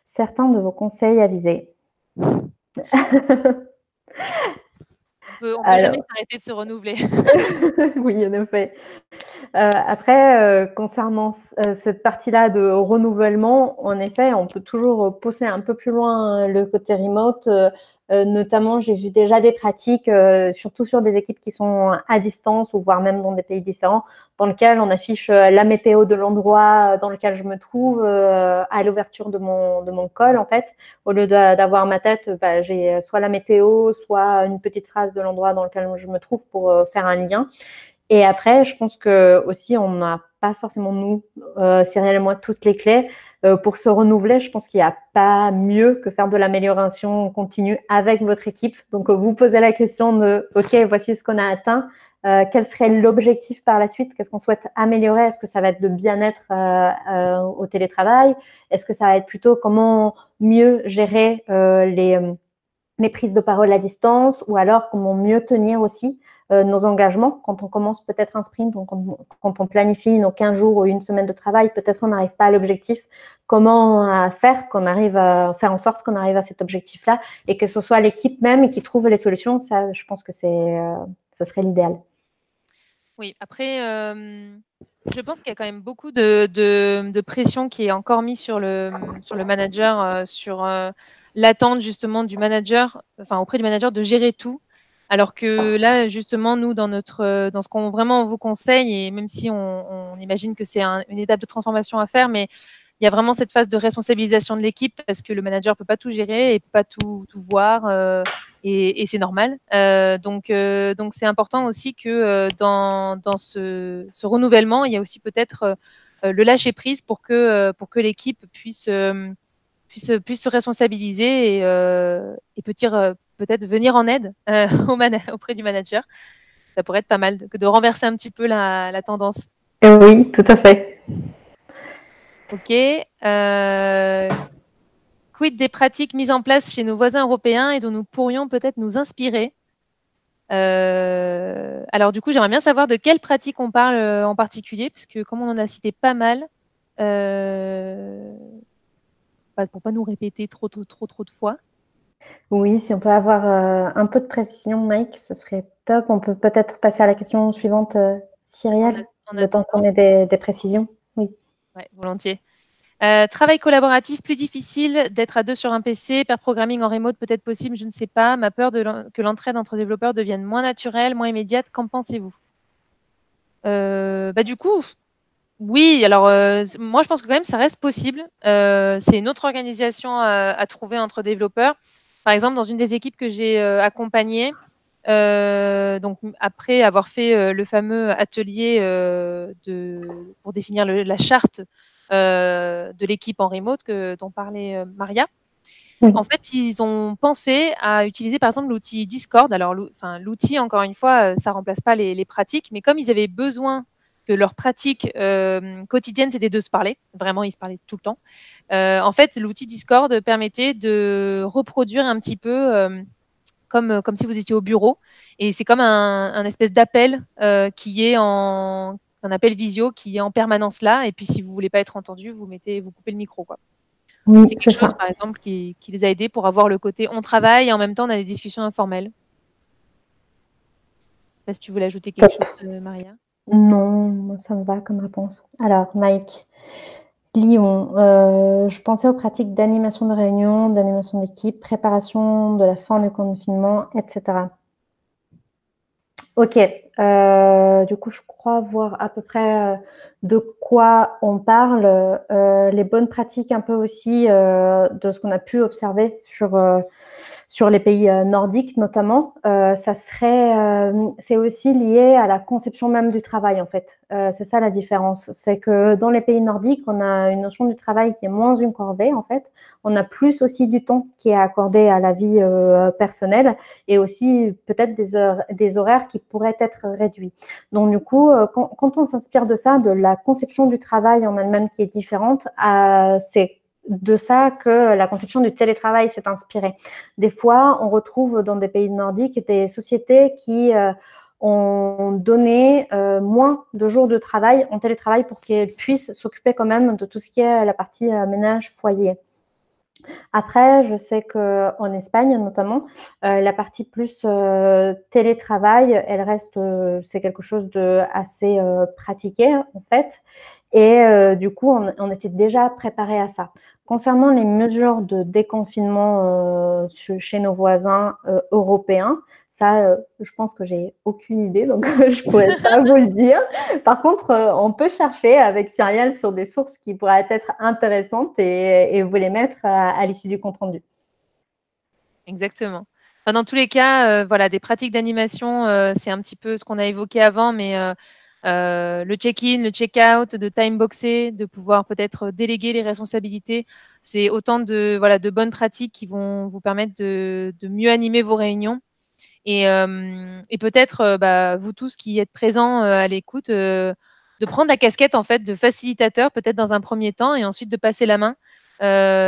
certains de vos conseils avisés? On peut jamais s'arrêter de se renouveler. Oui, en effet. Après, concernant cette partie-là de renouvellement, en effet, on peut toujours pousser un peu plus loin le côté remote. Notamment, j'ai vu déjà des pratiques, surtout sur des équipes qui sont à distance ou voire même dans des pays différents, dans lesquels on affiche la météo de l'endroit dans lequel je me trouve à l'ouverture de mon call, en fait. Au lieu d'avoir ma tête, j'ai soit la météo, soit une petite phrase de l'endroit dans lequel je me trouve pour faire un lien. Et après, je pense que aussi, on n'a pas forcément, nous, Cyrielle et moi, toutes les clés. Pour se renouveler, je pense qu'il n'y a pas mieux que faire de l'amélioration continue avec votre équipe. Donc, vous posez la question de, OK, voici ce qu'on a atteint. Quel serait l'objectif par la suite? Qu'est-ce qu'on souhaite améliorer? Est-ce que ça va être de bien-être au télétravail? Est-ce que ça va être plutôt comment mieux gérer les prises de parole à distance, ou alors comment mieux tenir aussi nos engagements quand on commence peut-être un sprint, donc quand on planifie nos 15 jours ou une semaine de travail, peut-être on n'arrive pas à l'objectif. Comment faire qu'on arrive à faire en sorte qu'on arrive à cet objectif-là et que ce soit l'équipe même qui trouve les solutions? Ça, je pense que ça serait l'idéal. Oui, après, Je pense qu'il y a quand même beaucoup de pression qui est encore mise sur le manager, sur l'attente justement du manager, enfin auprès du manager de gérer tout. Alors que là, justement, nous, dans ce qu'on vraiment vous conseille, et même si on imagine que c'est une étape de transformation à faire, mais il y a vraiment cette phase de responsabilisation de l'équipe parce que le manager peut pas tout gérer et peut pas tout voir. Et c'est normal. Donc c'est important aussi que dans ce renouvellement, il y a aussi peut-être le lâcher prise pour que l'équipe puisse se responsabiliser et peut-être venir en aide auprès du manager. Ça pourrait être pas mal de renverser un petit peu la tendance. Oui, tout à fait. Ok. Quid des pratiques mises en place chez nos voisins européens et dont nous pourrions peut-être nous inspirer? Alors du coup, j'aimerais bien savoir de quelles pratiques on parle en particulier, parce que comme on en a cité pas mal, pour pas nous répéter trop de fois. Oui, si on peut avoir un peu de précision, Mike, ce serait top. On peut peut-être passer à la question suivante, Cyrielle, le temps qu'on ait des précisions. Oui. Ouais, volontiers. Travail collaboratif, plus difficile d'être à 2 sur un PC, pair programming en remote peut-être possible, je ne sais pas. Ma peur que l'entraide entre développeurs devienne moins naturelle, moins immédiate. Qu'en pensez-vous? Du coup, oui. Alors, moi, je pense que quand même, ça reste possible. C'est une autre organisation à trouver entre développeurs. Par exemple, dans une des équipes que j'ai accompagnées, donc après avoir fait le fameux atelier pour définir la charte de l'équipe en remote dont parlait Maria. Oui. En fait, ils ont pensé à utiliser par exemple l'outil Discord. Alors, l'outil, encore une fois, ça remplace pas les pratiques, mais comme ils avaient besoin que leur pratique quotidienne, c'était de se parler, vraiment, ils se parlaient tout le temps. En fait, l'outil Discord permettait de reproduire un petit peu comme si vous étiez au bureau. Et c'est comme un espèce d'appel qui est un appel visio qui est en permanence là. Et puis, si vous voulez pas être entendu, vous coupez le micro, quoi. Oui, c'est quelque chose, par exemple, qui les a aidés pour avoir le côté on travaille et en même temps on a des discussions informelles. Je sais pas si tu voulais ajouter quelque chose, Maria. Non, moi, ça me va comme réponse. Alors, Mike, Lyon, je pensais aux pratiques d'animation de réunion, d'animation d'équipe, préparation de la fin du confinement, etc. Ok, du coup, je crois voir à peu près de quoi on parle, les bonnes pratiques un peu aussi de ce qu'on a pu observer sur les pays nordiques notamment, c'est aussi lié à la conception même du travail en fait. C'est ça la différence, c'est que dans les pays nordiques, on a une notion du travail qui est moins une corvée en fait. On a plus aussi du temps qui est accordé à la vie personnelle et aussi peut-être des horaires qui pourraient être réduits. Donc du coup, quand on s'inspire de ça, de la conception du travail en elle-même qui est différente, c'est de ça que la conception du télétravail s'est inspirée. Des fois, on retrouve dans des pays nordiques des sociétés qui ont donné moins de jours de travail en télétravail pour qu'ils puissent s'occuper quand même de tout ce qui est la partie ménage, foyer. Après, je sais qu'en Espagne, notamment, la partie plus télétravail, elle reste, c'est quelque chose de assez pratiqué, en fait. Et du coup, on était déjà préparé à ça. Concernant les mesures de déconfinement chez nos voisins européens, ça, je pense que j'ai aucune idée, donc je pourrais pas vous le dire. Par contre, on peut chercher avec Cyrielle sur des sources qui pourraient être intéressantes et vous les mettre à l'issue du compte rendu. Exactement. Enfin, dans tous les cas, voilà, des pratiques d'animation, c'est un petit peu ce qu'on a évoqué avant, mais le check-in, le check-out, de time-boxer, de pouvoir peut-être déléguer les responsabilités, c'est autant de bonnes pratiques qui vont vous permettre de mieux animer vos réunions. Et peut-être, vous tous qui êtes présents à l'écoute, de prendre la casquette en fait de facilitateur peut-être dans un premier temps et ensuite de passer la main.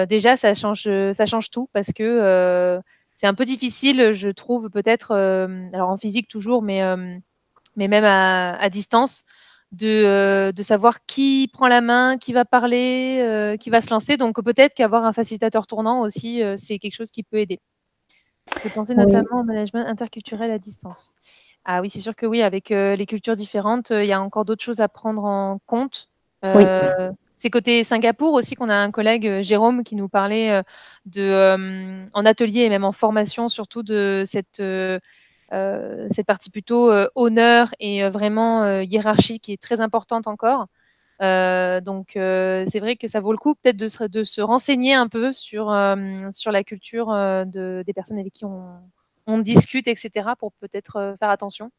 Déjà, ça change tout parce que c'est un peu difficile, je trouve, peut-être, alors en physique toujours, mais même à distance, de savoir qui prend la main, qui va parler, qui va se lancer. Donc peut-être qu'avoir un facilitateur tournant aussi, c'est quelque chose qui peut aider. Je pensais notamment au management interculturel à distance. Ah oui, c'est sûr que oui, avec les cultures différentes, il y a encore d'autres choses à prendre en compte. Oui. C'est côté Singapour aussi qu'on a un collègue, Jérôme, qui nous parlait en atelier et même en formation, surtout de cette partie plutôt honneur et vraiment hiérarchie qui est très importante encore. Donc, c'est vrai que ça vaut le coup peut-être de se renseigner un peu sur la culture des personnes avec qui on discute, etc., pour peut-être faire attention.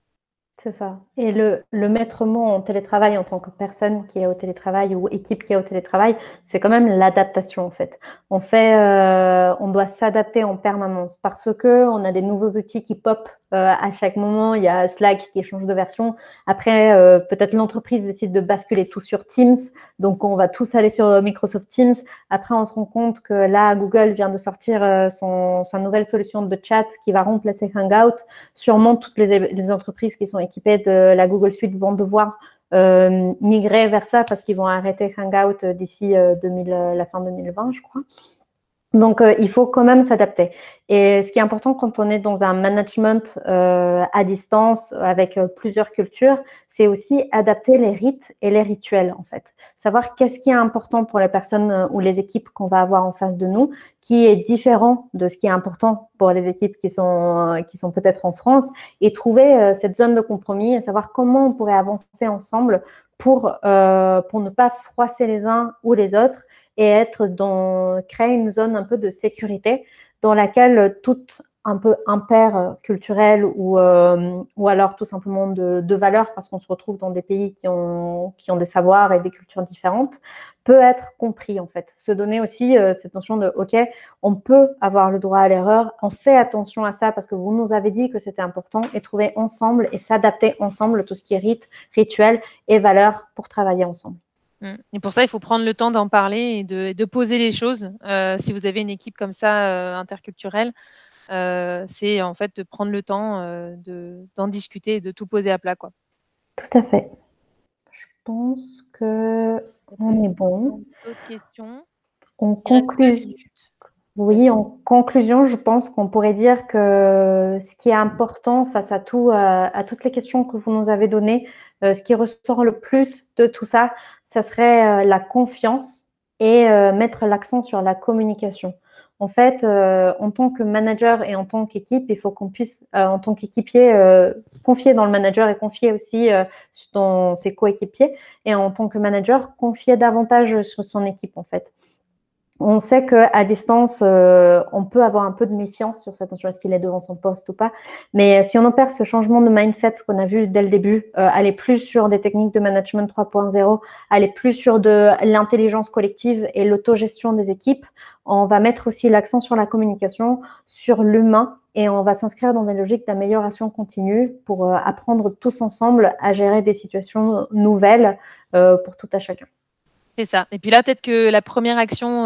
C'est ça. Et le maître mot en télétravail, en tant que personne qui est au télétravail ou équipe qui est au télétravail, c'est quand même l'adaptation en fait. On doit s'adapter en permanence parce que on a des nouveaux outils qui pop à chaque moment. Il y a Slack qui change de version. Après, peut-être l'entreprise décide de basculer tout sur Teams, donc on va tous aller sur Microsoft Teams. Après, on se rend compte que là, Google vient de sortir sa nouvelle solution de chat qui va remplacer Hangout. Sûrement, toutes les entreprises qui sont équipées de la Google Suite vont devoir migrer vers ça parce qu'ils vont arrêter Hangout d'ici la fin 2020, je crois. Donc, il faut quand même s'adapter. Et ce qui est important quand on est dans un management à distance avec plusieurs cultures, c'est aussi adapter les rites et les rituels, en fait. Savoir qu'est-ce qui est important pour les personnes ou les équipes qu'on va avoir en face de nous, qui est différent de ce qui est important pour les équipes qui sont peut-être en France, et trouver cette zone de compromis et savoir comment on pourrait avancer ensemble pour ne pas froisser les uns ou les autres et créer une zone un peu de sécurité dans laquelle tout un peu impair culturel ou alors tout simplement de valeurs, parce qu'on se retrouve dans des pays qui ont des savoirs et des cultures différentes, peut être compris en fait. Se donner aussi cette notion de ok, on peut avoir le droit à l'erreur, on fait attention à ça parce que vous nous avez dit que c'était important, et trouver ensemble et s'adapter ensemble tout ce qui est rite, rituel et valeurs pour travailler ensemble. Et pour ça, il faut prendre le temps d'en parler et de poser les choses. Si vous avez une équipe comme ça interculturelle, c'est en fait de prendre le temps d'en discuter et de tout poser à plat, quoi. Tout à fait. Je pense qu'on est bon. D'autres questions? En conclusion, je pense qu'on pourrait dire que ce qui est important face à toutes les questions que vous nous avez données, ce qui ressort le plus de tout ça, ça serait la confiance et mettre l'accent sur la communication. En fait, en tant que manager et en tant qu'équipe, il faut qu'on puisse, en tant qu'équipier, confier dans le manager et confier aussi dans ses coéquipiers. Et en tant que manager, confier davantage sur son équipe, en fait. On sait qu'à distance, on peut avoir un peu de méfiance sur cette notion, est-ce qu'il est devant son poste ou pas. Mais si on opère ce changement de mindset qu'on a vu dès le début, aller plus sur des techniques de management 3.0, aller plus sur de l'intelligence collective et l'autogestion des équipes, on va mettre aussi l'accent sur la communication, sur l'humain, et on va s'inscrire dans des logiques d'amélioration continue pour apprendre tous ensemble à gérer des situations nouvelles pour tout à chacun. C'est ça. Et puis là, peut-être que la première action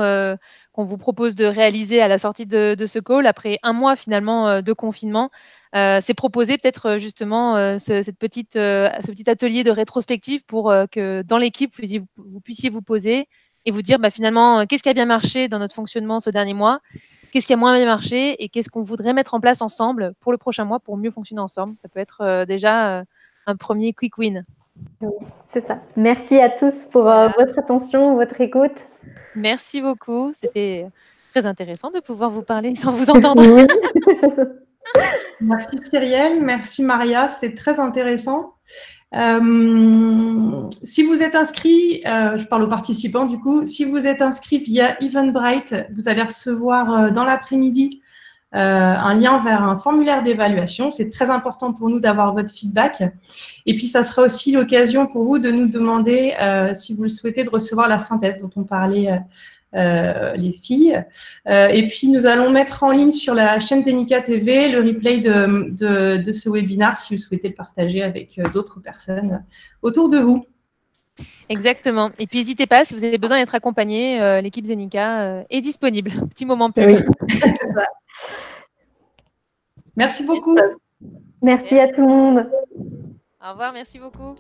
qu'on vous propose de réaliser à la sortie de ce call, après un mois finalement de confinement, c'est proposer peut-être justement ce petit atelier de rétrospective pour que dans l'équipe, vous puissiez vous poser et vous dire finalement, qu'est-ce qui a bien marché dans notre fonctionnement ce dernier mois, qu'est-ce qui a moins bien marché et qu'est-ce qu'on voudrait mettre en place ensemble pour le prochain mois pour mieux fonctionner ensemble. Ça peut être déjà un premier quick win. Oui, c'est ça. Merci à tous pour votre attention, votre écoute. Merci beaucoup. C'était très intéressant de pouvoir vous parler sans vous entendre. Oui. Merci Cyrielle, merci Maria, c'était très intéressant. Si vous êtes inscrit, je parle aux participants du coup, si vous êtes inscrit via Eventbrite, vous allez recevoir dans l'après-midi un lien vers un formulaire d'évaluation. C'est très important pour nous d'avoir votre feedback. Et puis, ça sera aussi l'occasion pour vous de nous demander, si vous le souhaitez, de recevoir la synthèse dont on parlait les filles. Et puis, nous allons mettre en ligne sur la chaîne Zenica TV le replay de ce webinaire si vous souhaitez le partager avec d'autres personnes autour de vous. Exactement. Et puis, n'hésitez pas, si vous avez besoin d'être accompagné, l'équipe Zenica est disponible. Petit moment pub. Oui. Merci beaucoup. Merci à tout le monde. Au revoir, merci beaucoup.